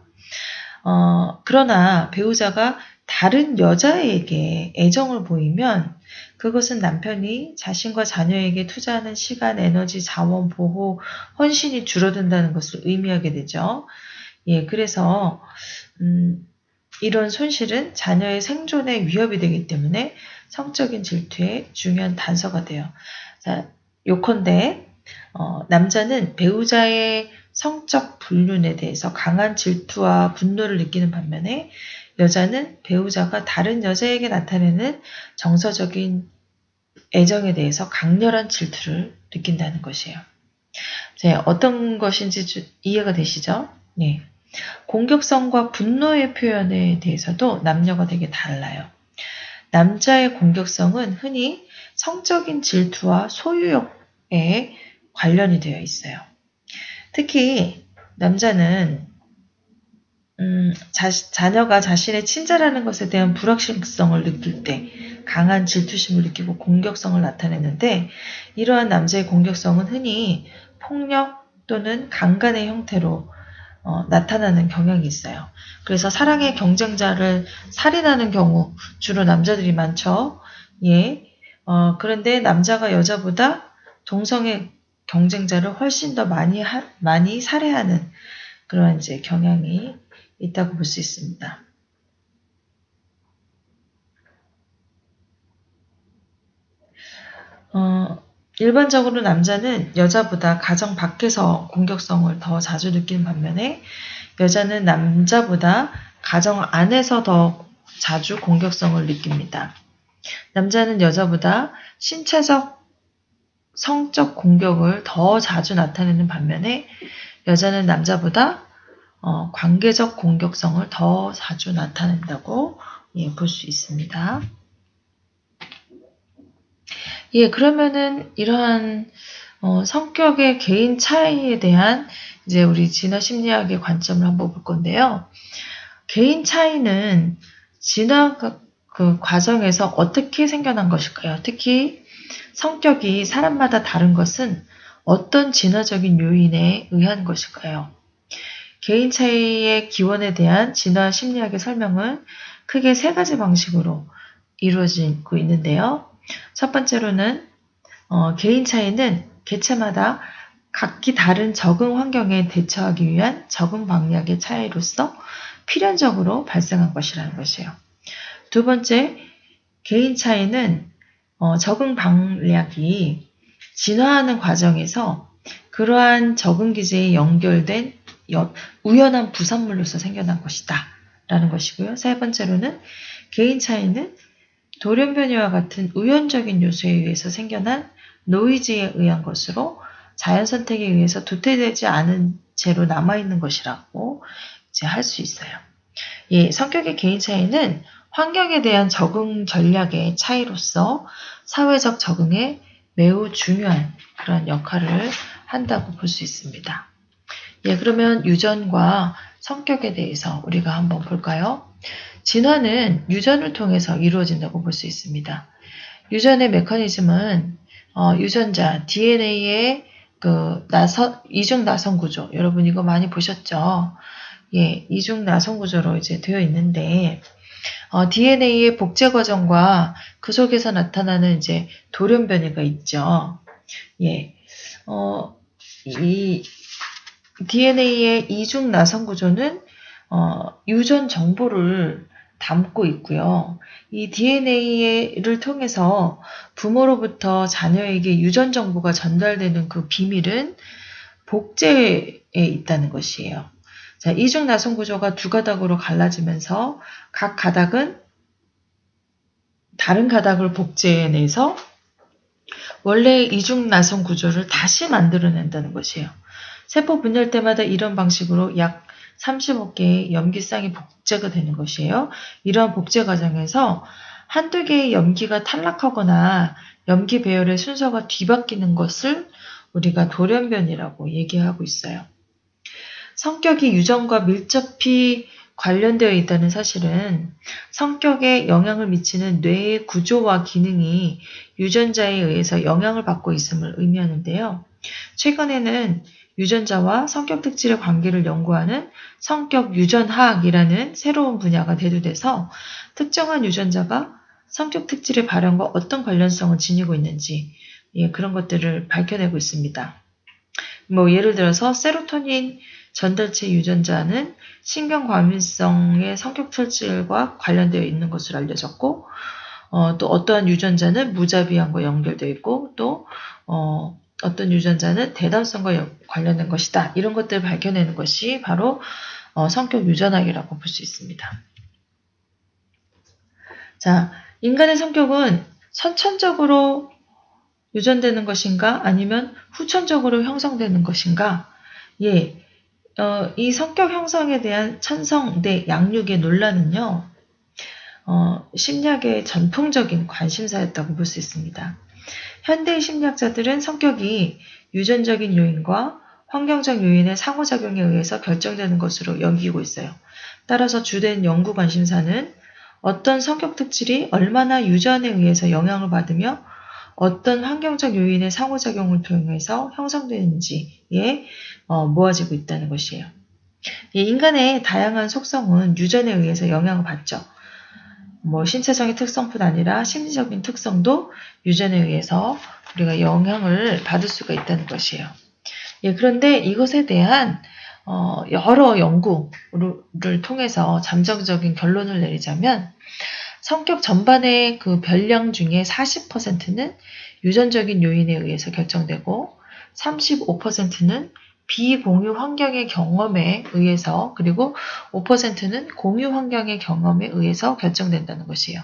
그러나 배우자가 다른 여자에게 애정을 보이면 그것은 남편이 자신과 자녀에게 투자하는 시간, 에너지, 자원, 보호, 헌신이 줄어든다는 것을 의미하게 되죠. 예, 그래서 이런 손실은 자녀의 생존에 위협이 되기 때문에 성적인 질투의 중요한 단서가 돼요. 자, 요컨대 남자는 배우자의 성적 불륜에 대해서 강한 질투와 분노를 느끼는 반면에 여자는 배우자가 다른 여자에게 나타내는 정서적인 애정에 대해서 강렬한 질투를 느낀다는 것이에요. 네, 어떤 것인지 이해가 되시죠? 네. 공격성과 분노의 표현에 대해서도 남녀가 되게 달라요. 남자의 공격성은 흔히 성적인 질투와 소유욕에 관련이 되어 있어요. 특히 남자는 자녀가 자신의 친자라는 것에 대한 불확실성을 느낄 때 강한 질투심을 느끼고 공격성을 나타내는데 이러한 남자의 공격성은 흔히 폭력 또는 강간의 형태로 나타나는 경향이 있어요. 그래서 사랑의 경쟁자를 살인하는 경우 주로 남자들이 많죠. 예. 그런데 남자가 여자보다 동성의 경쟁자를 훨씬 더 많이 살해하는 그런 이제 경향이 있다고 볼 수 있습니다. 일반적으로 남자는 여자보다 가정 밖에서 공격성을 더 자주 느끼는 반면에 여자는 남자보다 가정 안에서 더 자주 공격성을 느낍니다. 남자는 여자보다 신체적, 성적 공격을 더 자주 나타내는 반면에 여자는 남자보다 관계적 공격성을 더 자주 나타낸다고 볼 수 있습니다. 예, 그러면은 이러한 성격의 개인 차이에 대한 이제 우리 진화 심리학의 관점을 한번 볼 건데요. 개인 차이는 진화 그 과정에서 어떻게 생겨난 것일까요? 특히 성격이 사람마다 다른 것은 어떤 진화적인 요인에 의한 것일까요? 개인 차이의 기원에 대한 진화 심리학의 설명은 크게 세 가지 방식으로 이루어지고 있는데요. 첫 번째로는 개인 차이는 개체마다 각기 다른 적응 환경에 대처하기 위한 적응 방향의 차이로서 필연적으로 발생한 것이라는 것이에요. 두 번째, 개인 차이는 적응 방향이 진화하는 과정에서 그러한 적응 기제에 연결된 우연한 부산물로서 생겨난 것이다 라는 것이고요. 세 번째로는 개인 차이는 돌연변이와 같은 우연적인 요소에 의해서 생겨난 노이즈에 의한 것으로 자연 선택에 의해서 도태되지 않은 채로 남아있는 것이라고 이제 할 수 있어요. 예, 성격의 개인 차이는 환경에 대한 적응 전략의 차이로서 사회적 적응에 매우 중요한 그런 역할을 한다고 볼 수 있습니다. 예, 그러면 유전과 성격에 대해서 우리가 한번 볼까요? 진화는 유전을 통해서 이루어진다고 볼 수 있습니다. 유전의 메커니즘은 유전자 DNA의 그 이중 나선 구조, 여러분 이거 많이 보셨죠? 예, 이중 나선 구조로 이제 되어 있는데 DNA의 복제 과정과 그 속에서 나타나는 이제 돌연 변이가 있죠. 예, 이 DNA의 이중 나선 구조는 유전 정보를 담고 있고요. 이 DNA를 통해서 부모로부터 자녀에게 유전 정보가 전달되는 그 비밀은 복제에 있다는 것이에요. 자, 이중 나선 구조가 두 가닥으로 갈라지면서 각 가닥은 다른 가닥을 복제해내서 원래의 이중 나선 구조를 다시 만들어낸다는 것이에요. 세포 분열 때마다 이런 방식으로 약 35개의 염기쌍이 복제가 되는 것이에요. 이러한 복제 과정에서 한두 개의 염기가 탈락하거나 염기 배열의 순서가 뒤바뀌는 것을 우리가 돌연변이라고 얘기하고 있어요. 성격이 유전과 밀접히 관련되어 있다는 사실은 성격에 영향을 미치는 뇌의 구조와 기능이 유전자에 의해서 영향을 받고 있음을 의미하는데요. 최근에는 유전자와 성격 특질의 관계를 연구하는 성격 유전학이라는 새로운 분야가 대두돼서 특정한 유전자가 성격 특질의 발현과 어떤 관련성을 지니고 있는지 그런 것들을 밝혀내고 있습니다. 예를 들어서 세로토닌 전달체 유전자는 신경과민성의 성격 특질과 관련되어 있는 것으로 알려졌고 또 어떠한 유전자는 무자비함과 연결되어 있고 또 어떤 유전자는 대담성과 관련된 것이다. 이런 것들을 밝혀내는 것이 바로 성격 유전학이라고 볼 수 있습니다. 자, 인간의 성격은 선천적으로 유전되는 것인가 아니면 후천적으로 형성되는 것인가? 예, 이 성격 형성에 대한 천성 대 양육의 논란은요, 심리학의 전통적인 관심사였다고 볼 수 있습니다. 현대의 심리학자들은 성격이 유전적인 요인과 환경적 요인의 상호작용에 의해서 결정되는 것으로 여기고 있어요. 따라서 주된 연구 관심사는 어떤 성격 특질이 얼마나 유전에 의해서 영향을 받으며 어떤 환경적 요인의 상호작용을 통해서 형성되는지에 모아지고 있다는 것이에요. 인간의 다양한 속성은 유전에 의해서 영향을 받죠. 신체적인 특성뿐 아니라 심리적인 특성도 유전에 의해서 우리가 영향을 받을 수가 있다는 것이에요. 그런데 이것에 대한 여러 연구를 통해서 잠정적인 결론을 내리자면 성격 전반의 그 변량 중에 40%는 유전적인 요인에 의해서 결정되고 35%는 비공유 환경의 경험에 의해서 그리고 5%는 공유 환경의 경험에 의해서 결정된다는 것이에요.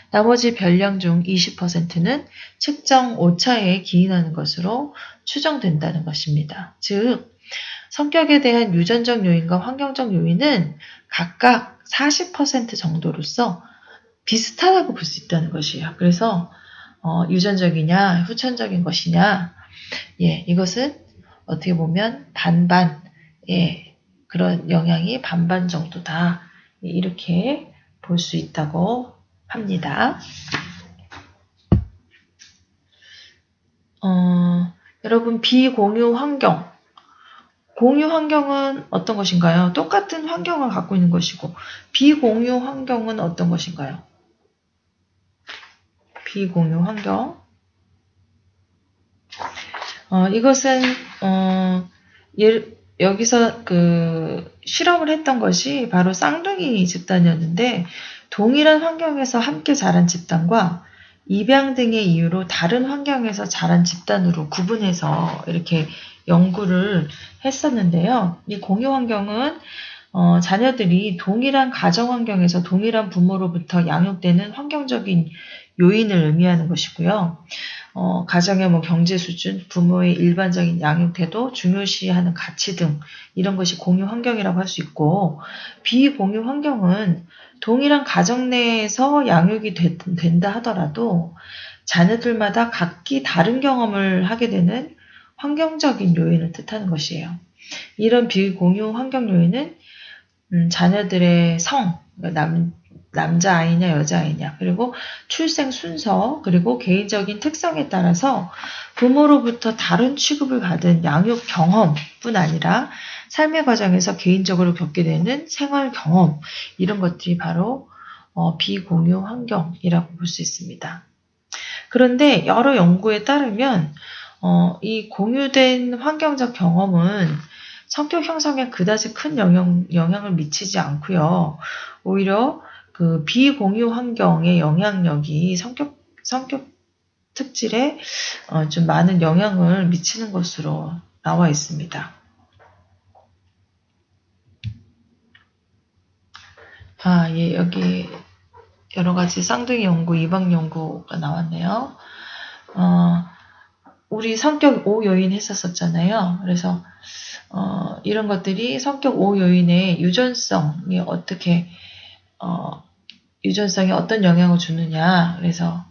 나머지 변량 중 20%는 측정 오차에 기인하는 것으로 추정된다는 것입니다. 즉, 성격에 대한 유전적 요인과 환경적 요인은 각각 40% 정도로서 비슷하다고 볼 수 있다는 것이에요. 그래서 유전적이냐, 후천적인 것이냐, 예, 이것은 어떻게 보면 반반, 예, 그런 영향이 반반 정도다. 예, 이렇게 볼 수 있다고 합니다. 여러분, 비공유 환경. 공유 환경은 어떤 것인가요? 똑같은 환경을 갖고 있는 것이고, 비공유 환경은 어떤 것인가요? 비공유 환경. 이것은, 여기서 실험을 했던 것이 바로 쌍둥이 집단이었는데, 동일한 환경에서 함께 자란 집단과 입양 등의 이유로 다른 환경에서 자란 집단으로 구분해서 이렇게 연구를 했었는데요. 이 공유 환경은 자녀들이 동일한 가정 환경에서 동일한 부모로부터 양육되는 환경적인 요인을 의미하는 것이고요. 가정의 경제 수준, 부모의 일반적인 양육 태도, 중요시하는 가치 등 이런 것이 공유 환경이라고 할 수 있고, 비공유 환경은 동일한 가정 내에서 양육이 된다 하더라도 자녀들마다 각기 다른 경험을 하게 되는 환경적인 요인을 뜻하는 것이에요. 이런 비공유 환경 요인은 자녀들의 성, 남자아이냐 여자아이냐, 그리고 출생 순서, 그리고 개인적인 특성에 따라서 부모로부터 다른 취급을 받은 양육 경험뿐 아니라 삶의 과정에서 개인적으로 겪게 되는 생활 경험, 이런 것들이 바로 비공유 환경이라고 볼 수 있습니다. 그런데 여러 연구에 따르면 이 공유된 환경적 경험은 성격 형성에 그다지 큰 영향을 미치지 않고요. 오히려 그 비공유 환경의 영향력이 성격 특질에 좀 많은 영향을 미치는 것으로 나와 있습니다. 예, 여기 여러 가지 쌍둥이 연구, 입양 연구가 나왔네요. 우리 성격 5요인 했었잖아요. 그래서 이런 것들이 성격 5요인의 유전성이 유전성에 어떤 영향을 주느냐. 그래서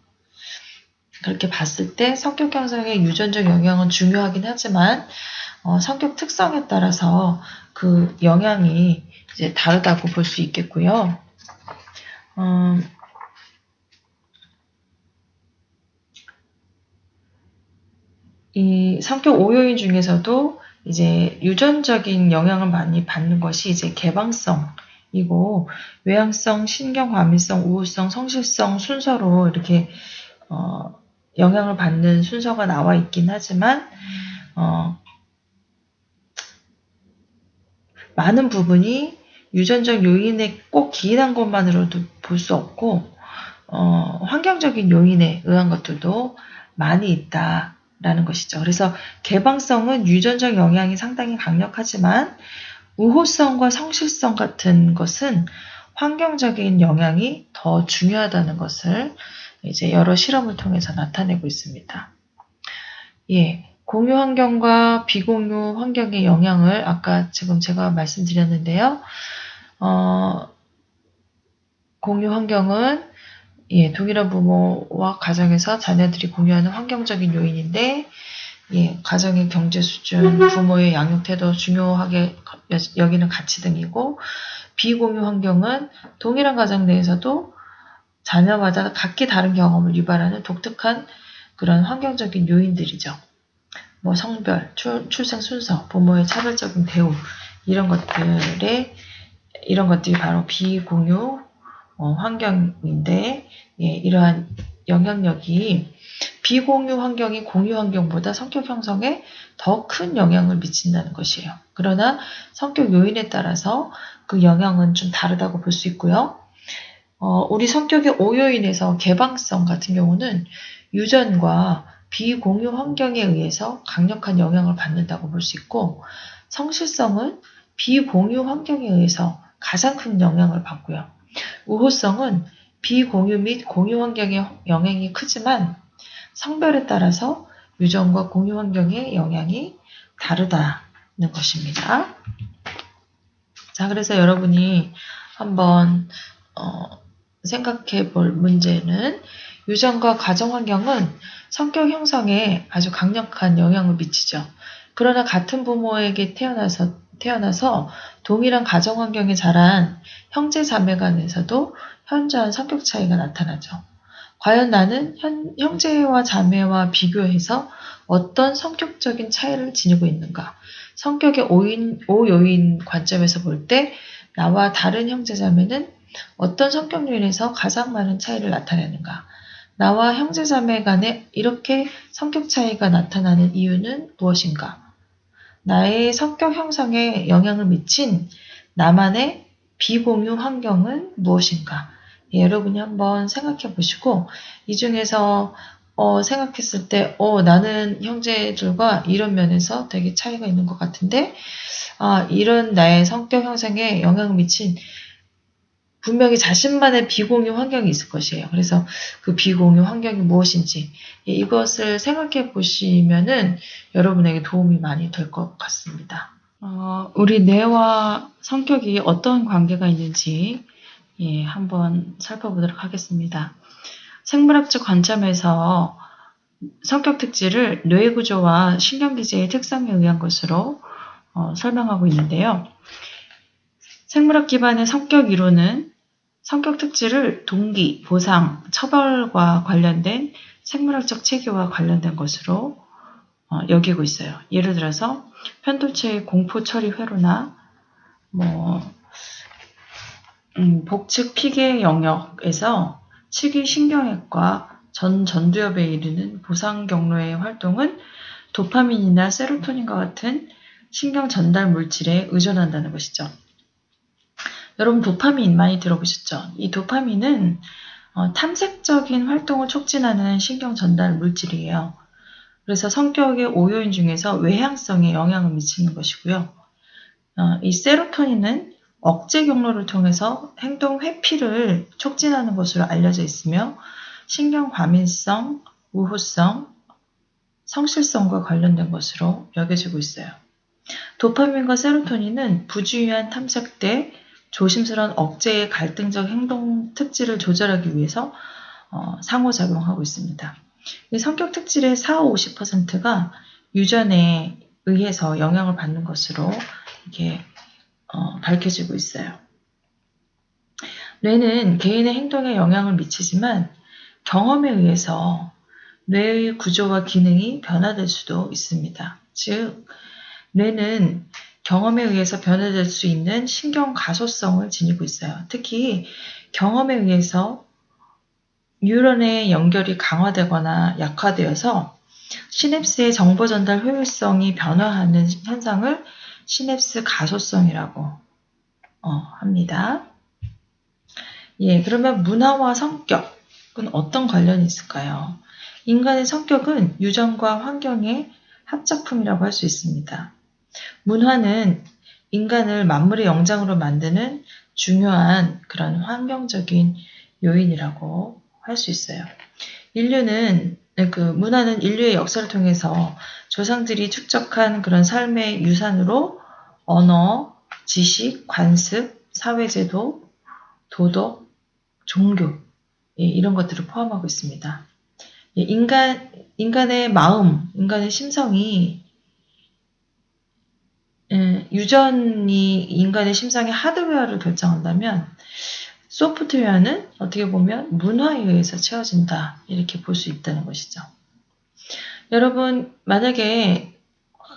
그렇게 봤을 때 성격 형성의 유전적 영향은 중요하긴 하지만 성격 특성에 따라서 그 영향이 이제 다르다고 볼 수 있겠고요. 이 성격 5요인 중에서도 이제 유전적인 영향을 많이 받는 것이 이제 개방성이고, 외향성, 신경 과민성, 우호성, 성실성 순서로 이렇게 영향을 받는 순서가 나와 있긴 하지만 많은 부분이 유전적 요인에 꼭 기인한 것만으로도 볼 수 없고 환경적인 요인에 의한 것들도 많이 있다라는 것이죠. 그래서 개방성은 유전적 영향이 상당히 강력하지만 우호성과 성실성 같은 것은 환경적인 영향이 더 중요하다는 것을 이제 여러 실험을 통해서 나타내고 있습니다. 예, 공유 환경과 비공유 환경의 영향을 아까 지금 제가 말씀드렸는데요. 공유 환경은 동일한 부모와 가정에서 자녀들이 공유하는 환경적인 요인인데, 가정의 경제 수준, 부모의 양육 태도 중요하게 여기는 가치 등이고, 비공유 환경은 동일한 가정 내에서도 자녀마다 각기 다른 경험을 유발하는 독특한 그런 환경적인 요인들이죠. 성별, 출생 순서, 부모의 차별적인 대우, 이런 것들이 바로 비공유 환경인데, 이러한 영향력이 비공유 환경이 공유 환경보다 성격 형성에 더 큰 영향을 미친다는 것이에요. 그러나 성격 요인에 따라서 그 영향은 좀 다르다고 볼 수 있고요. 우리 성격의 5요인에서 개방성 같은 경우는 유전과 비공유 환경에 의해서 강력한 영향을 받는다고 볼 수 있고, 성실성은 비공유 환경에 의해서 가장 큰 영향을 받고요. 우호성은 비공유 및 공유 환경의 영향이 크지만 성별에 따라서 유전과 공유 환경의 영향이 다르다는 것입니다. 자, 그래서 여러분이 한번 생각해 볼 문제는 유전과 가정 환경은 성격 형성에 아주 강력한 영향을 미치죠. 그러나 같은 부모에게 태어나서 동일한 가정 환경에 자란 형제 자매 간에서도 현저한 성격 차이가 나타나죠. 과연 나는 형제와 자매와 비교해서 어떤 성격적인 차이를 지니고 있는가? 성격의 5요인 관점에서 볼 때 나와 다른 형제 자매는 어떤 성격 요인에서 가장 많은 차이를 나타내는가? 나와 형제 자매 간에 이렇게 성격 차이가 나타나는 이유는 무엇인가? 나의 성격 형성에 영향을 미친 나만의 비공유 환경은 무엇인가? 여러분이 한번 생각해 보시고 이 중에서 생각했을 때 나는 형제들과 이런 면에서 되게 차이가 있는 것 같은데 이런 나의 성격 형성에 영향을 미친 분명히 자신만의 비공유 환경이 있을 것이에요. 그래서 그 비공유 환경이 무엇인지 이것을 생각해 보시면은 여러분에게 도움이 많이 될 것 같습니다. 우리 뇌와 성격이 어떤 관계가 있는지 한번 살펴보도록 하겠습니다. 생물학적 관점에서 성격 특질을 뇌 구조와 신경기제의 특성에 의한 것으로 설명하고 있는데요. 생물학 기반의 성격 이론은 성격 특질을 동기, 보상, 처벌과 관련된 생물학적 체계와 관련된 것으로 여기고 있어요. 예를 들어서 편도체의 공포 처리 회로나 복측 피계 영역에서 치기신경액과 전두엽에 이르는 보상 경로의 활동은 도파민이나 세로토닌과 같은 신경 전달 물질에 의존한다는 것이죠. 여러분 도파민 많이 들어보셨죠? 이 도파민은 탐색적인 활동을 촉진하는 신경 전달 물질이에요. 그래서 성격의 5요인 중에서 외향성에 영향을 미치는 것이고요. 이 세로토닌은 억제 경로를 통해서 행동 회피를 촉진하는 것으로 알려져 있으며 신경 과민성, 우호성, 성실성과 관련된 것으로 여겨지고 있어요. 도파민과 세로토닌은 부주의한 탐색 때 조심스러운 억제의 갈등적 행동 특질을 조절하기 위해서 상호작용하고 있습니다. 이 성격 특질의 40~50%가 유전에 의해서 영향을 받는 것으로 이게 밝혀지고 있어요. 뇌는 개인의 행동에 영향을 미치지만 경험에 의해서 뇌의 구조와 기능이 변화될 수도 있습니다. 즉, 뇌는 경험에 의해서 변화될 수 있는 신경 가소성을 지니고 있어요. 특히 경험에 의해서 뉴런의 연결이 강화되거나 약화되어서 시냅스의 정보 전달 효율성이 변화하는 현상을 시냅스 가소성이라고 합니다. 그러면 문화와 성격은 어떤 관련이 있을까요? 인간의 성격은 유전과 환경의 합작품이라고 할 수 있습니다. 문화는 인간을 만물의 영장으로 만드는 중요한 그런 환경적인 요인이라고 할 수 있어요. 문화는 인류의 역사를 통해서 조상들이 축적한 그런 삶의 유산으로 언어, 지식, 관습, 사회제도, 도덕, 종교 이런 것들을 포함하고 있습니다. 인간의 마음, 인간의 심성이 유전이 인간의 심성의 하드웨어를 결정한다면 소프트웨어는 어떻게 보면 문화에 의해서 채워진다 이렇게 볼 수 있다는 것이죠. 여러분 만약에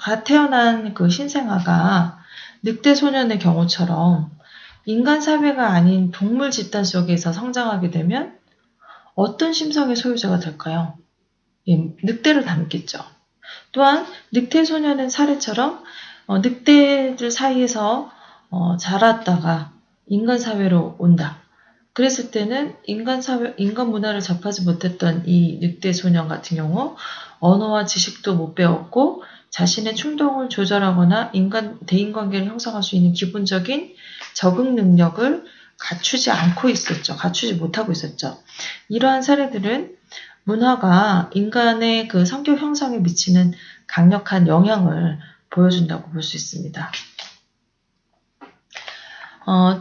갓 태어난 그 신생아가 늑대 소년의 경우처럼 인간 사회가 아닌 동물 집단 속에서 성장하게 되면 어떤 심성의 소유자가 될까요? 늑대를 닮겠죠. 또한 늑대 소년의 사례처럼 늑대들 사이에서 자랐다가 인간 사회로 온다. 그랬을 때는 인간 문화를 접하지 못했던 이 늑대 소년 같은 경우 언어와 지식도 못 배웠고 자신의 충동을 조절하거나 대인관계를 형성할 수 있는 기본적인 적응 능력을 갖추지 못하고 있었죠. 이러한 사례들은 문화가 인간의 그 성격 형성에 미치는 강력한 영향을 보여준다고 볼 수 있습니다.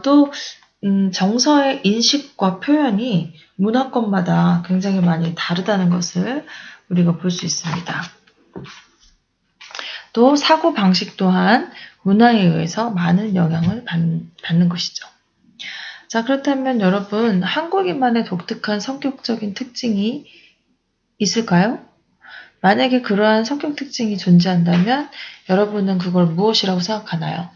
또 정서의 인식과 표현이 문화권마다 굉장히 많이 다르다는 것을 우리가 볼 수 있습니다. 또 사고방식 또한 문화에 의해서 많은 영향을 받는 것이죠. 자, 그렇다면 여러분, 한국인만의 독특한 성격적인 특징이 있을까요? 만약에 그러한 성격 특징이 존재한다면 여러분은 그걸 무엇이라고 생각하나요?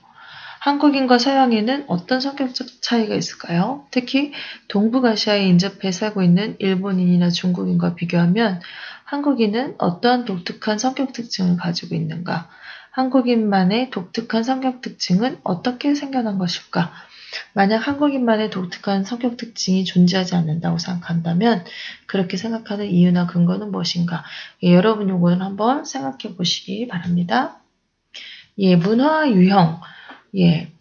한국인과 서양인은 어떤 성격적 차이가 있을까요? 특히 동북아시아에 인접해 살고 있는 일본인이나 중국인과 비교하면 한국인은 어떠한 독특한 성격 특징을 가지고 있는가? 한국인만의 독특한 성격 특징은 어떻게 생겨난 것일까? 만약 한국인만의 독특한 성격 특징이 존재하지 않는다고 생각한다면 그렇게 생각하는 이유나 근거는 무엇인가? 예, 여러분 요거는 한번 생각해 보시기 바랍니다. 예, 문화 유형. 예,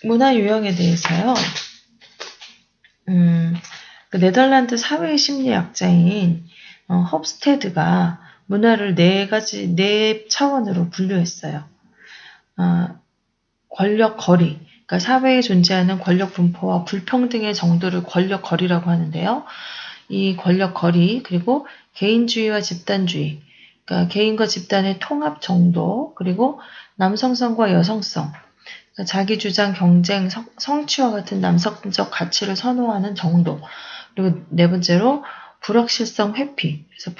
문화 유형에 대해서요. 그 네덜란드 사회심리학자인 홉스테드가 문화를 네 차원으로 분류했어요. 권력 거리, 그러니까 사회에 존재하는 권력 분포와 불평등의 정도를 권력 거리라고 하는데요. 이 권력 거리, 그리고 개인주의와 집단주의, 그러니까 개인과 집단의 통합 정도, 그리고 남성성과 여성성, 그러니까 자기 주장, 경쟁, 성취와 같은 남성적 가치를 선호하는 정도, 그리고 네 번째로 불확실성 회피, 그래서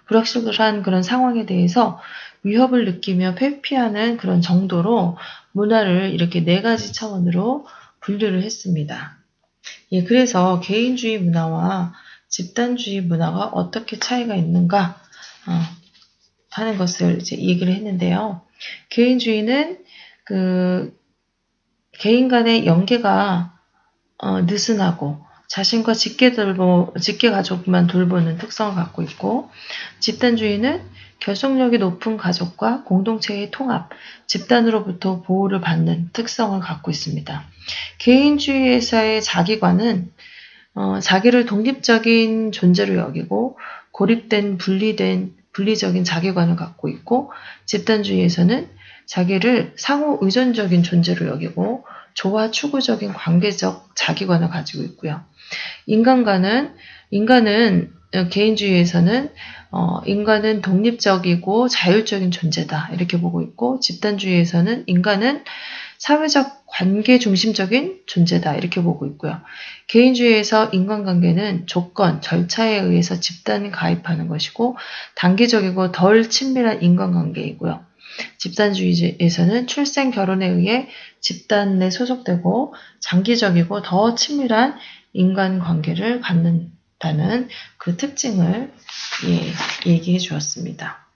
불확실한 그런 상황에 대해서 위협을 느끼며 회피하는 그런 정도로 문화를 이렇게 네 가지 차원으로 분류를 했습니다. 예, 그래서 개인주의 문화와 집단주의 문화가 어떻게 차이가 있는가 하는 것을 이제 얘기를 했는데요. 개인주의는 그 개인 간의 연계가 느슨하고 자신과 직계 가족만 돌보는 특성을 갖고 있고, 집단주의는 결속력이 높은 가족과 공동체의 통합, 집단으로부터 보호를 받는 특성을 갖고 있습니다. 개인주의에서의 자기관은 자기를 독립적인 존재로 여기고 고립된 분리적인 자기관을 갖고 있고, 집단주의에서는 자기를 상호 의존적인 존재로 여기고 조화 추구적인 관계적 자기관을 가지고 있고요. 인간은 개인주의에서는 인간은 독립적이고 자율적인 존재다 이렇게 보고 있고, 집단주의에서는 인간은 사회적 관계 중심적인 존재다 이렇게 보고 있고요. 개인주의에서 인간관계는 조건, 절차에 의해서 집단에 가입하는 것이고 단기적이고 덜 친밀한 인간관계이고요. 집단주의에서는 출생, 결혼에 의해 집단에 소속되고 장기적이고 더 친밀한 인간관계를 갖는다는 그 특징을 얘기해 주었습니다.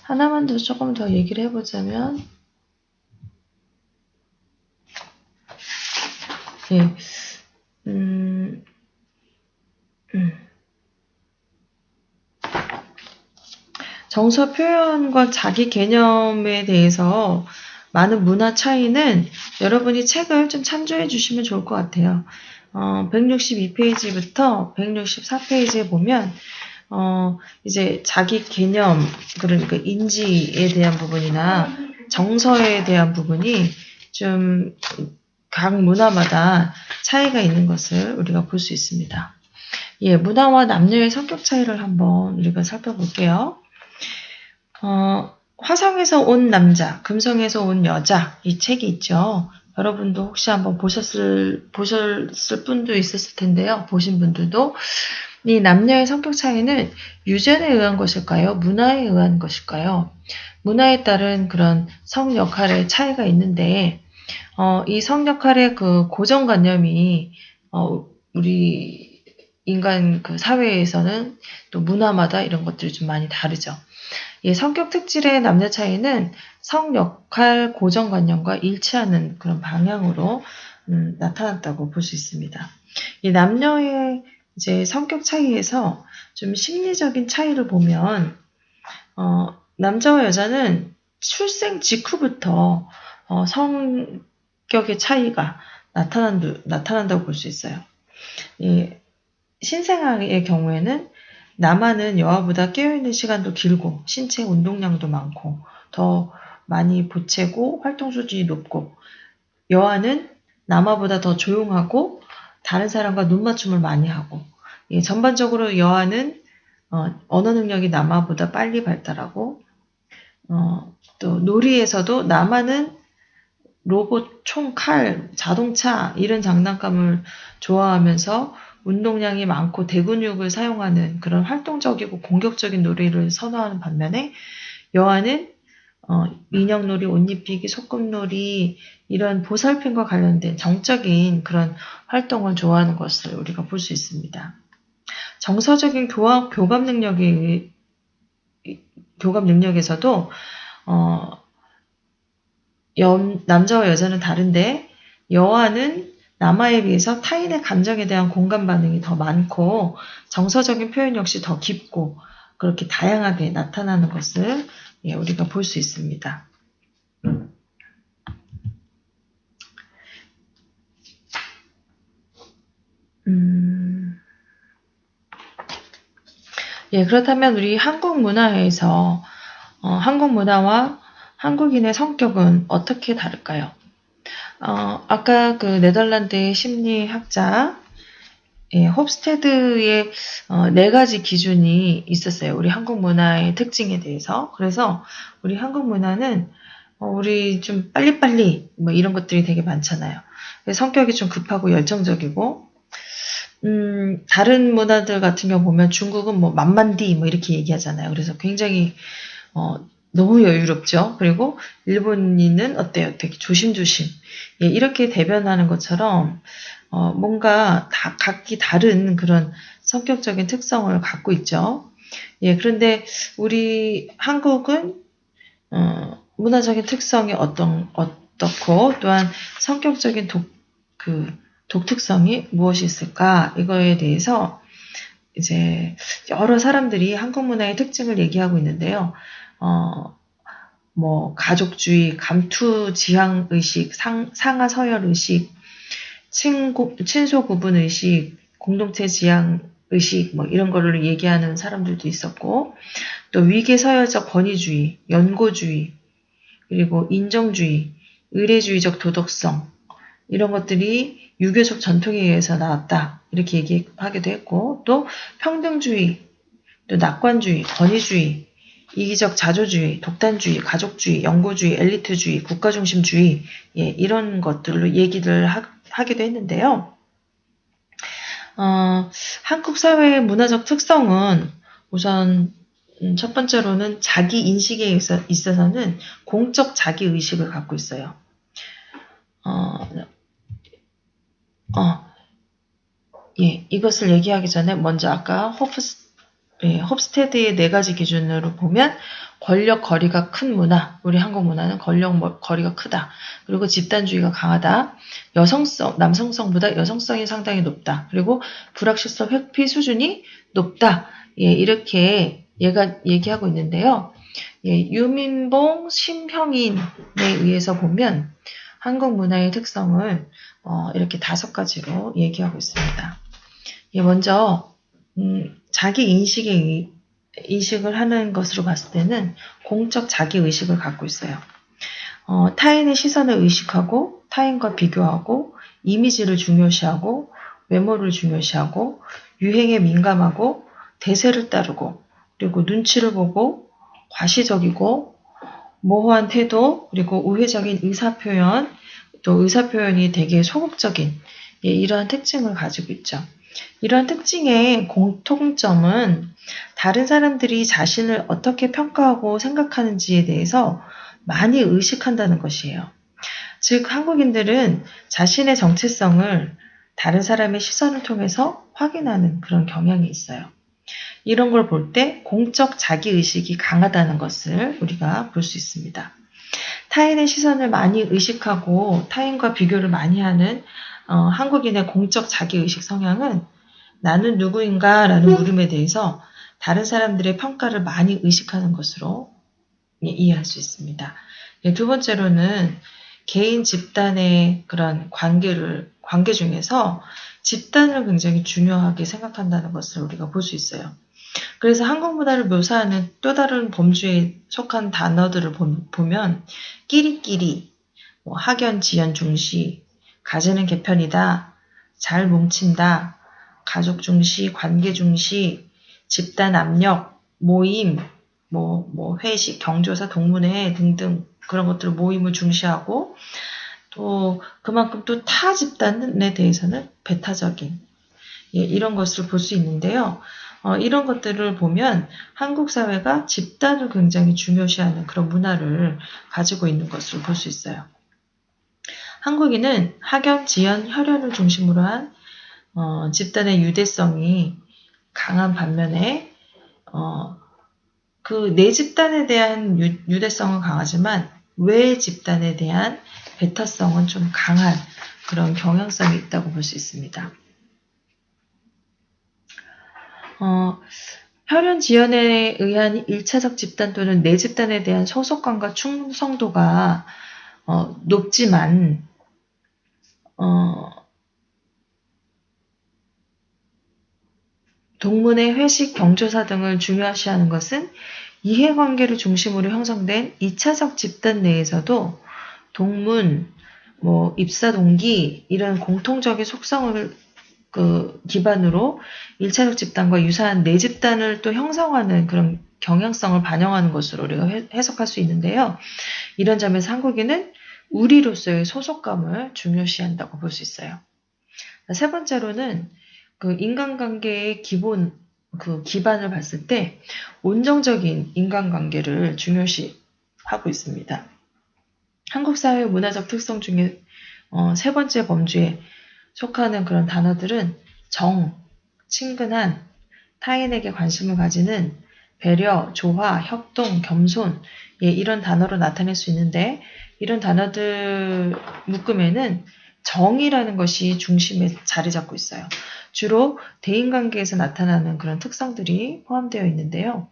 하나만 더 조금 더 얘기를 해보자면, 예, 정서 표현과 자기 개념에 대해서 많은 문화 차이는 여러분이 책을 좀 참조해 주시면 좋을 것 같아요. 162페이지부터 164페이지에 보면 이제 자기 개념, 그러니까 인지에 대한 부분이나 정서에 대한 부분이 좀 각 문화마다 차이가 있는 것을 우리가 볼 수 있습니다. 예, 문화와 남녀의 성격 차이를 한번 우리가 살펴볼게요. 화성에서 온 남자, 금성에서 온 여자, 이 책이 있죠. 여러분도 혹시 한번 보셨을 분도 있었을 텐데요. 보신 분들도. 이 남녀의 성격 차이는 유전에 의한 것일까요? 문화에 의한 것일까요? 문화에 따른 그런 성 역할의 차이가 있는데, 이 성 역할의 그 고정관념이, 우리 인간 그 사회에서는 또 문화마다 이런 것들이 좀 많이 다르죠. 예, 성격 특질의 남녀 차이는 성 역할 고정관념과 일치하는 그런 방향으로 나타났다고 볼 수 있습니다. 이 남녀의 이제 성격 차이에서 좀 심리적인 차이를 보면, 남자와 여자는 출생 직후부터 성격의 차이가 나타난다고 볼 수 있어요. 이 신생아의 경우에는 남아는 여아보다 깨어있는 시간도 길고 신체 운동량도 많고 더 많이 보채고 활동 수준이 높고 여아는 남아보다 더 조용하고 다른 사람과 눈맞춤을 많이 하고 전반적으로 여아는 언어 능력이 남아보다 빨리 발달하고 또 놀이에서도 남아는 로봇, 총, 칼, 자동차 이런 장난감을 좋아하면서 운동량이 많고 대근육을 사용하는 그런 활동적이고 공격적인 놀이를 선호하는 반면에 여아는 인형놀이, 옷 입히기, 소꿉놀이 이런 보살핌과 관련된 정적인 그런 활동을 좋아하는 것을 우리가 볼 수 있습니다. 정서적인 교감 능력에서도 남자와 여자는 다른데 여아는 남아에 비해서 타인의 감정에 대한 공감 반응이 더 많고 정서적인 표현 역시 더 깊고 그렇게 다양하게 나타나는 것을 우리가 볼 수 있습니다. 그렇다면 우리 한국 문화에서 한국 문화와 한국인의 성격은 어떻게 다를까요? 아까 그 네덜란드의 심리학자 홉스테드의 4가지 기준이 있었어요. 우리 한국 문화의 특징에 대해서. 그래서 우리 한국 문화는 우리 좀 빨리빨리 뭐 이런 것들이 되게 많잖아요. 성격이 좀 급하고 열정적이고 다른 문화들 같은 경우 보면 중국은 뭐 만만디 뭐 이렇게 얘기하잖아요. 그래서 굉장히 너무 여유롭죠. 그리고 일본인은 어때요? 되게 조심조심. 이렇게 대변하는 것처럼 뭔가 다 각기 다른 그런 성격적인 특성을 갖고 있죠. 그런데 우리 한국은 문화적인 특성이 어떻고 또한 성격적인 독특성이 무엇이 있을까? 이거에 대해서 이제 여러 사람들이 한국 문화의 특징을 얘기하고 있는데요. 뭐 가족주의, 감투 지향 의식, 상하 서열 의식, 친소 구분 의식, 공동체 지향 의식 뭐 이런 거를 얘기하는 사람들도 있었고 또 위계 서열적 권위주의, 연고주의, 그리고 인정주의, 의례주의적 도덕성 이런 것들이 유교적 전통에 의해서 나왔다 이렇게 얘기하기도 했고 또 평등주의, 또 낙관주의, 권위주의, 이기적 자조주의, 독단주의, 가족주의, 연고주의, 엘리트주의, 국가중심주의 이런 것들로 얘기를 하기도 했는데요. 한국 사회의 문화적 특성은 우선 첫 번째로는 자기 인식에 있어서는 공적 자기 의식을 갖고 있어요. 이것을 얘기하기 전에 먼저 아까 홉스테드의 4가지 기준으로 보면 권력 거리가 큰 문화, 우리 한국 문화는 권력 거리가 크다. 그리고 집단주의가 강하다. 남성성보다 여성성이 상당히 높다. 그리고 불확실성 회피 수준이 높다. 이렇게 얘기하고 있는데요. 유민봉 심형인에 의해서 보면 한국 문화의 특성을 이렇게 5가지로 얘기하고 있습니다. 먼저 자기 인식을 하는 것으로 봤을 때는 공적 자기 의식을 갖고 있어요. 타인의 시선을 의식하고 타인과 비교하고 이미지를 중요시하고 외모를 중요시하고 유행에 민감하고 대세를 따르고 그리고 눈치를 보고 과시적이고 모호한 태도 그리고 우회적인 의사표현 또 의사표현이 되게 소극적인 이러한 특징을 가지고 있죠. 이런 특징의 공통점은 다른 사람들이 자신을 어떻게 평가하고 생각하는지에 대해서 많이 의식한다는 것이에요. 즉 한국인들은 자신의 정체성을 다른 사람의 시선을 통해서 확인하는 그런 경향이 있어요. 이런 걸 볼 때 공적 자기의식이 강하다는 것을 우리가 볼 수 있습니다. 타인의 시선을 많이 의식하고 타인과 비교를 많이 하는 한국인의 공적 자기의식 성향은 나는 누구인가 라는 물음에 대해서 다른 사람들의 평가를 많이 의식하는 것으로 이해할 수 있습니다. 2번째로는 개인 집단의 그런 관계 중에서 집단을 굉장히 중요하게 생각한다는 것을 우리가 볼 수 있어요. 그래서 한국 문화를 묘사하는 또 다른 범주에 속한 단어들을 보면 끼리끼리, 학연, 지연, 중시, 가지는 개편이다, 잘 뭉친다, 가족 중시, 관계 중시, 집단 압력, 모임, 회식, 경조사, 동문회 등등 그런 것들 모임을 중시하고 또 그만큼 또 타 집단에 대해서는 배타적인 이런 것을 볼 수 있는데요. 이런 것들을 보면 한국 사회가 집단을 굉장히 중요시하는 그런 문화를 가지고 있는 것을 볼 수 있어요. 한국인은 학연, 지연, 혈연을 중심으로 한 집단의 유대성이 강한 반면에 그 내 집단에 대한 유대성은 강하지만 외 집단에 대한 배타성은 좀 강한 그런 경향성이 있다고 볼 수 있습니다. 혈연 지연에 의한 1차적 집단 또는 내 집단에 대한 소속감과 충성도가 높지만 동문회, 회식, 경조사 등을 중요시하는 것은 이해관계를 중심으로 형성된 2차적 집단 내에서도 동문, 입사 동기 이런 공통적인 속성을 기반으로 1차적 집단과 유사한 내 집단을 또 형성하는 그런 경향성을 반영하는 것으로 우리가 해석할 수 있는데요. 이런 점에서 한국인은 우리로서의 소속감을 중요시한다고 볼 수 있어요. 세 번째로는 그 인간관계의 기본 기반을 봤을 때 온정적인 인간관계를 중요시하고 있습니다. 한국 사회의 문화적 특성 중에 세 번째 범주에 속하는 그런 단어들은 정, 친근한, 타인에게 관심을 가지는, 배려, 조화, 협동, 겸손 이런 단어로 나타낼 수 있는데 이런 단어들 묶음에는 정이라는 것이 중심에 자리 잡고 있어요. 주로 대인관계에서 나타나는 그런 특성들이 포함되어 있는데요.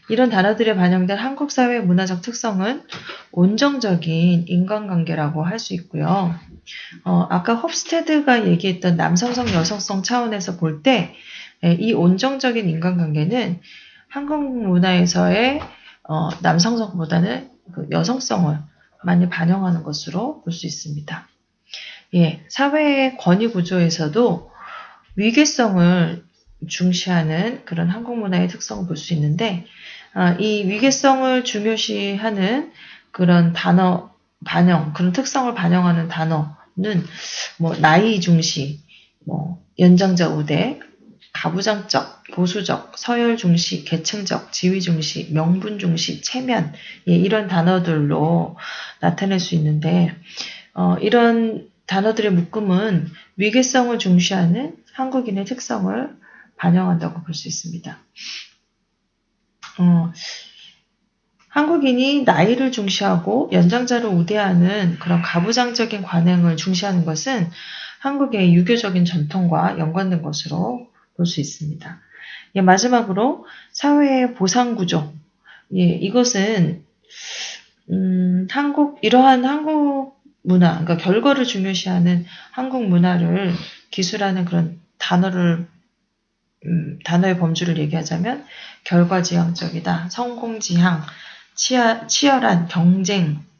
이런 단어들에 반영된 한국 사회의 문화적 특성은 온정적인 인간관계라고 할 수 있고요. 아까 홉스테드가 얘기했던 남성성, 여성성 차원에서 볼 때 이 온정적인 인간관계는 한국 문화에서의 남성성보다는 그 여성성을 많이 반영하는 것으로 볼 수 있습니다. 사회의 권위 구조에서도 위계성을 중시하는 그런 한국 문화의 특성을 볼 수 있는데 이 위계성을 중요시하는 그런 단어 반영, 그런 특성을 반영하는 단어는 나이 중시, 연장자 우대, 가부장적, 보수적, 서열 중시, 계층적, 지위 중시, 명분 중시, 체면 이런 단어들로 나타낼 수 있는데 이런 단어들의 묶음은 위계성을 중시하는 한국인의 특성을 반영한다고 볼 수 있습니다. 한국인이 나이를 중시하고 연장자를 우대하는 그런 가부장적인 관행을 중시하는 것은 한국의 유교적인 전통과 연관된 것으로 볼 수 있습니다. 마지막으로 사회의 보상구조. 이것은 이러한 한국 문화, 그러니까 결과를 중요시하는 한국 문화를 기술하는 그런 단어의 범주를 얘기하자면 결과지향적이다, 성공지향, 치열한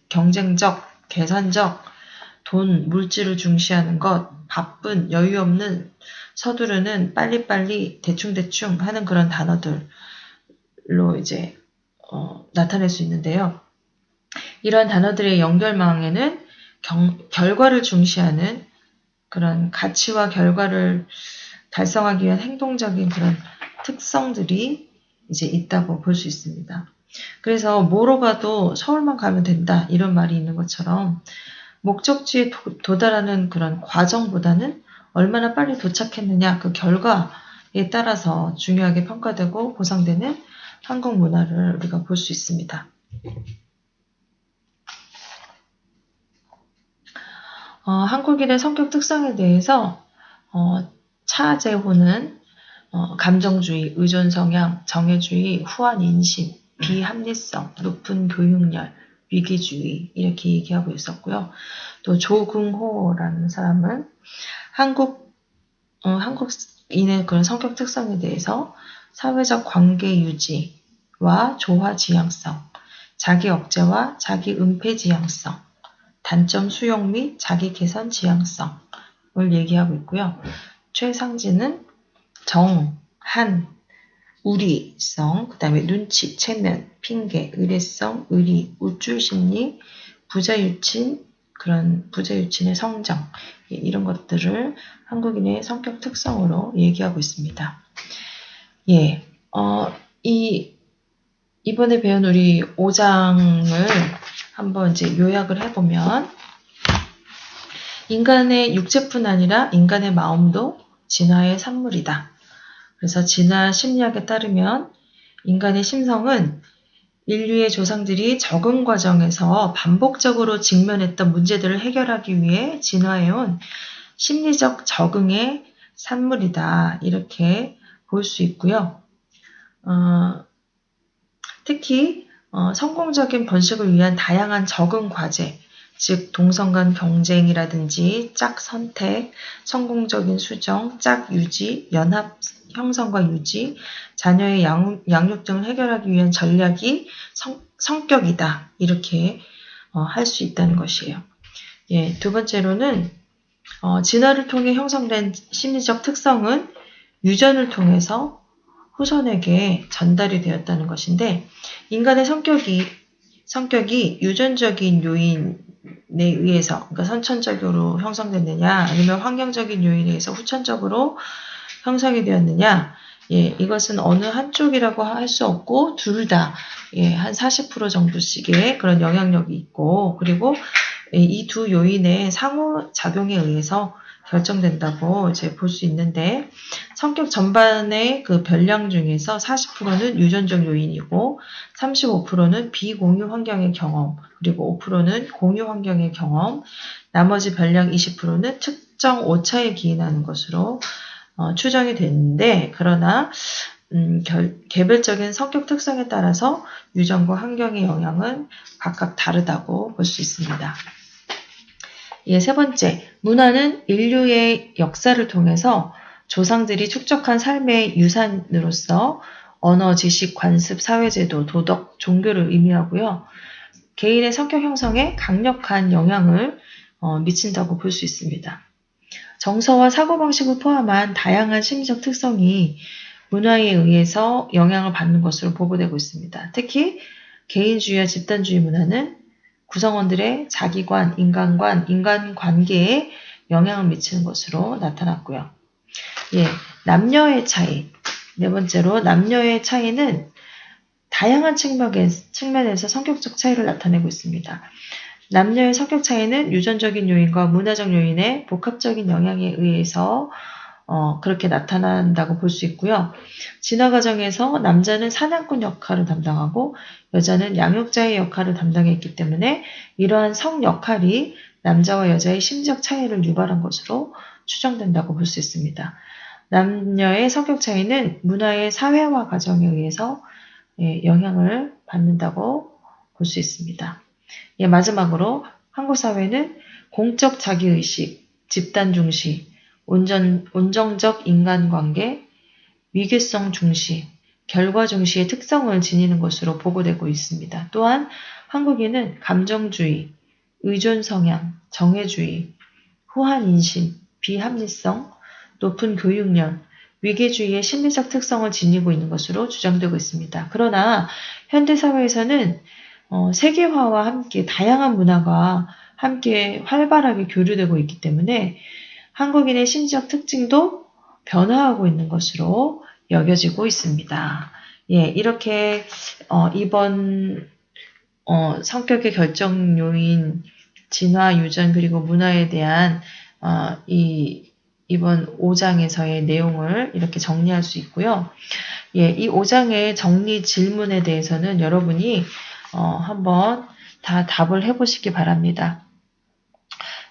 경쟁적, 계산적, 돈, 물질을 중시하는 것, 바쁜, 여유 없는, 서두르는, 빨리빨리, 대충대충 하는 그런 단어들로 이제 나타낼 수 있는데요. 이런 단어들의 연결망에는 결과를 중시하는 그런 가치와 결과를 달성하기 위한 행동적인 그런 특성들이 이제 있다고 볼 수 있습니다. 그래서 뭐로 가도 서울만 가면 된다 이런 말이 있는 것처럼 목적지에 도달하는 그런 과정보다는 얼마나 빨리 도착했느냐 그 결과에 따라서 중요하게 평가되고 보상되는 한국 문화를 우리가 볼 수 있습니다. 한국인의 성격 특성에 대해서 차재호는 감정주의, 의존성향, 정해주의, 후한 인심, 비합리성, 높은 교육열, 위기주의 이렇게 얘기하고 있었고요. 또 조긍호라는 사람은 한국인의 그런 성격 특성에 대해서 사회적 관계 유지와 조화 지향성, 자기 억제와 자기 은폐 지향성, 단점 수용 및 자기 개선 지향성을 얘기하고 있고요. 최상진은 정, 한, 우리성, 그 다음에 눈치, 체면, 핑계, 의례성, 의리, 우쭐심리, 부자유친, 그런 부자유친의 성정, 이런 것들을 한국인의 성격 특성으로 얘기하고 있습니다. 예, 이번에 배운 우리 5장을 한번 이제 요약을 해보면, 인간의 육체뿐 아니라 인간의 마음도 진화의 산물이다. 그래서 진화 심리학에 따르면 인간의 심성은 인류의 조상들이 적응 과정에서 반복적으로 직면했던 문제들을 해결하기 위해 진화해온 심리적 적응의 산물이다. 이렇게 볼 수 있고요. 특히 성공적인 번식을 위한 다양한 적응 과제, 즉 동성 간 경쟁이라든지 짝 선택, 성공적인 수정, 짝 유지, 연합 형성과 유지, 자녀의 양육 등을 해결하기 위한 전략이 성격이다. 이렇게 할 수 있다는 것이에요. 예, 두 번째로는 진화를 통해 형성된 심리적 특성은 유전을 통해서 후손에게 전달이 되었다는 것인데, 인간의 성격이 유전적인 요인에 의해서, 그러니까 선천적으로 형성됐느냐, 아니면 환경적인 요인에 의해서 후천적으로 형성이 되었느냐, 예, 이것은 어느 한쪽이라고 할 수 없고, 둘 다, 예, 한 40% 정도씩의 그런 영향력이 있고, 그리고 이 두 요인의 상호작용에 의해서 결정된다고 이제 볼 수 있는데, 성격 전반의 그 별량 중에서 40%는 유전적 요인이고 35%는 비공유 환경의 경험, 그리고 5%는 공유 환경의 경험, 나머지 별량 20%는 특정 오차에 기인하는 것으로 추정이 됐는데, 그러나 개별적인 성격 특성에 따라서 유전과 환경의 영향은 각각 다르다고 볼 수 있습니다. 예, 세 번째, 문화는 인류의 역사를 통해서 조상들이 축적한 삶의 유산으로서 언어, 지식, 관습, 사회제도, 도덕, 종교를 의미하고요. 개인의 성격 형성에 강력한 영향을 미친다고 볼 수 있습니다. 정서와 사고방식을 포함한 다양한 심리적 특성이 문화에 의해서 영향을 받는 것으로 보고되고 있습니다. 특히 개인주의와 집단주의 문화는 구성원들의 자기관, 인간관계에 영향을 미치는 것으로 나타났고요. 예, 남녀의 차이. 네 번째로 남녀의 차이는 다양한 측면에서 성격적 차이를 나타내고 있습니다. 남녀의 성격 차이는 유전적인 요인과 문화적 요인의 복합적인 영향에 의해서 그렇게 나타난다고 볼 수 있고요. 진화 과정에서 남자는 사냥꾼 역할을 담당하고 여자는 양육자의 역할을 담당했기 때문에 이러한 성 역할이 남자와 여자의 심리적 차이를 유발한 것으로 추정된다고 볼 수 있습니다. 남녀의 성격 차이는 문화의 사회화 과정에 의해서 영향을 받는다고 볼 수 있습니다. 예, 마지막으로 한국 사회는 공적 자기의식, 집단 중시, 온정적 인간관계, 위계성 중시, 결과 중시의 특성을 지니는 것으로 보고되고 있습니다. 또한 한국인은 감정주의, 의존 성향, 정해주의, 후한 인심, 비합리성, 높은 교육열, 위계주의의 심리적 특성을 지니고 있는 것으로 주장되고 있습니다. 그러나 현대사회에서는 세계화와 함께 다양한 문화가 함께 활발하게 교류되고 있기 때문에 한국인의 심리적 특징도 변화하고 있는 것으로 여겨지고 있습니다. 예, 이렇게 이번 성격의 결정 요인, 진화, 유전, 그리고 문화에 대한 이번 5장에서의 내용을 이렇게 정리할 수 있고요. 예, 이 5장의 정리 질문에 대해서는 여러분이 한번 다 답을 해보시기 바랍니다.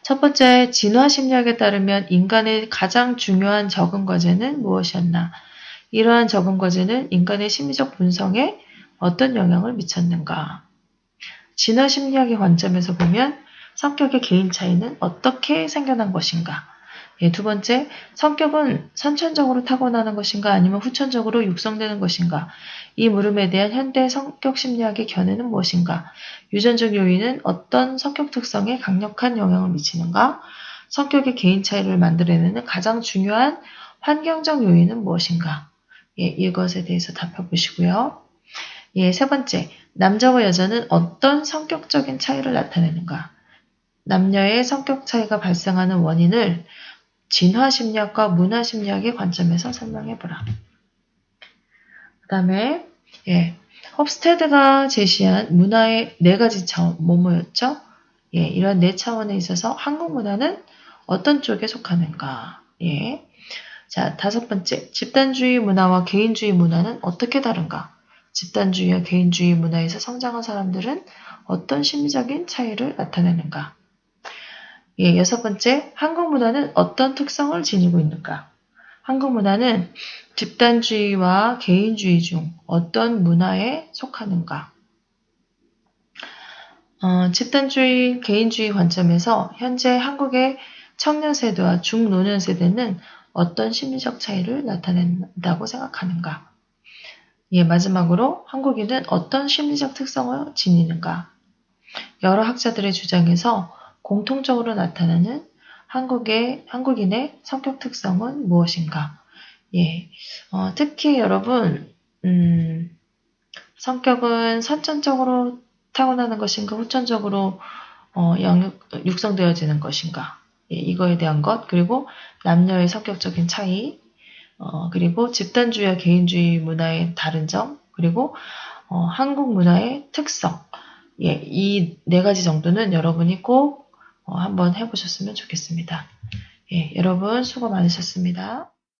첫 번째, 진화 심리학에 따르면 인간의 가장 중요한 적응 과제는 무엇이었나? 이러한 적응 과제는 인간의 심리적 본성에 어떤 영향을 미쳤는가? 진화 심리학의 관점에서 보면 성격의 개인 차이는 어떻게 생겨난 것인가? 예, 두 번째, 성격은 선천적으로 타고나는 것인가 아니면 후천적으로 육성되는 것인가? 이 물음에 대한 현대 성격 심리학의 견해는 무엇인가? 유전적 요인은 어떤 성격 특성에 강력한 영향을 미치는가? 성격의 개인 차이를 만들어내는 가장 중요한 환경적 요인은 무엇인가? 예, 이것에 대해서 답해보시고요. 예, 세 번째, 남자와 여자는 어떤 성격적인 차이를 나타내는가? 남녀의 성격 차이가 발생하는 원인을 진화 심리학과 문화 심리학의 관점에서 설명해보라. 그 다음에 홉스테드가 제시한 문화의 네 가지 차원, 뭐뭐였죠? 예, 이런 네 차원에 있어서 한국 문화는 어떤 쪽에 속하는가? 예. 자, 다섯 번째, 집단주의 문화와 개인주의 문화는 어떻게 다른가? 집단주의와 개인주의 문화에서 성장한 사람들은 어떤 심리적인 차이를 나타내는가? 예, 여섯 번째, 한국 문화는 어떤 특성을 지니고 있는가? 한국 문화는 집단주의와 개인주의 중 어떤 문화에 속하는가? 집단주의, 개인주의 관점에서 현재 한국의 청년 세대와 중노년 세대는 어떤 심리적 차이를 나타낸다고 생각하는가? 예, 마지막으로 한국인은 어떤 심리적 특성을 지니는가? 여러 학자들의 주장에서 공통적으로 나타나는 한국인의 성격 특성은 무엇인가? 예, 특히 여러분, 성격은 선천적으로 타고나는 것인가, 후천적으로 육성되어지는 것인가? 예, 이거에 대한 것, 그리고 남녀의 성격적인 차이, 그리고 집단주의와 개인주의 문화의 다른 점, 그리고 한국 문화의 특성. 예, 이 네 가지 정도는 여러분이 꼭 한번 해보셨으면 좋겠습니다. 예, 여러분 수고 많으셨습니다.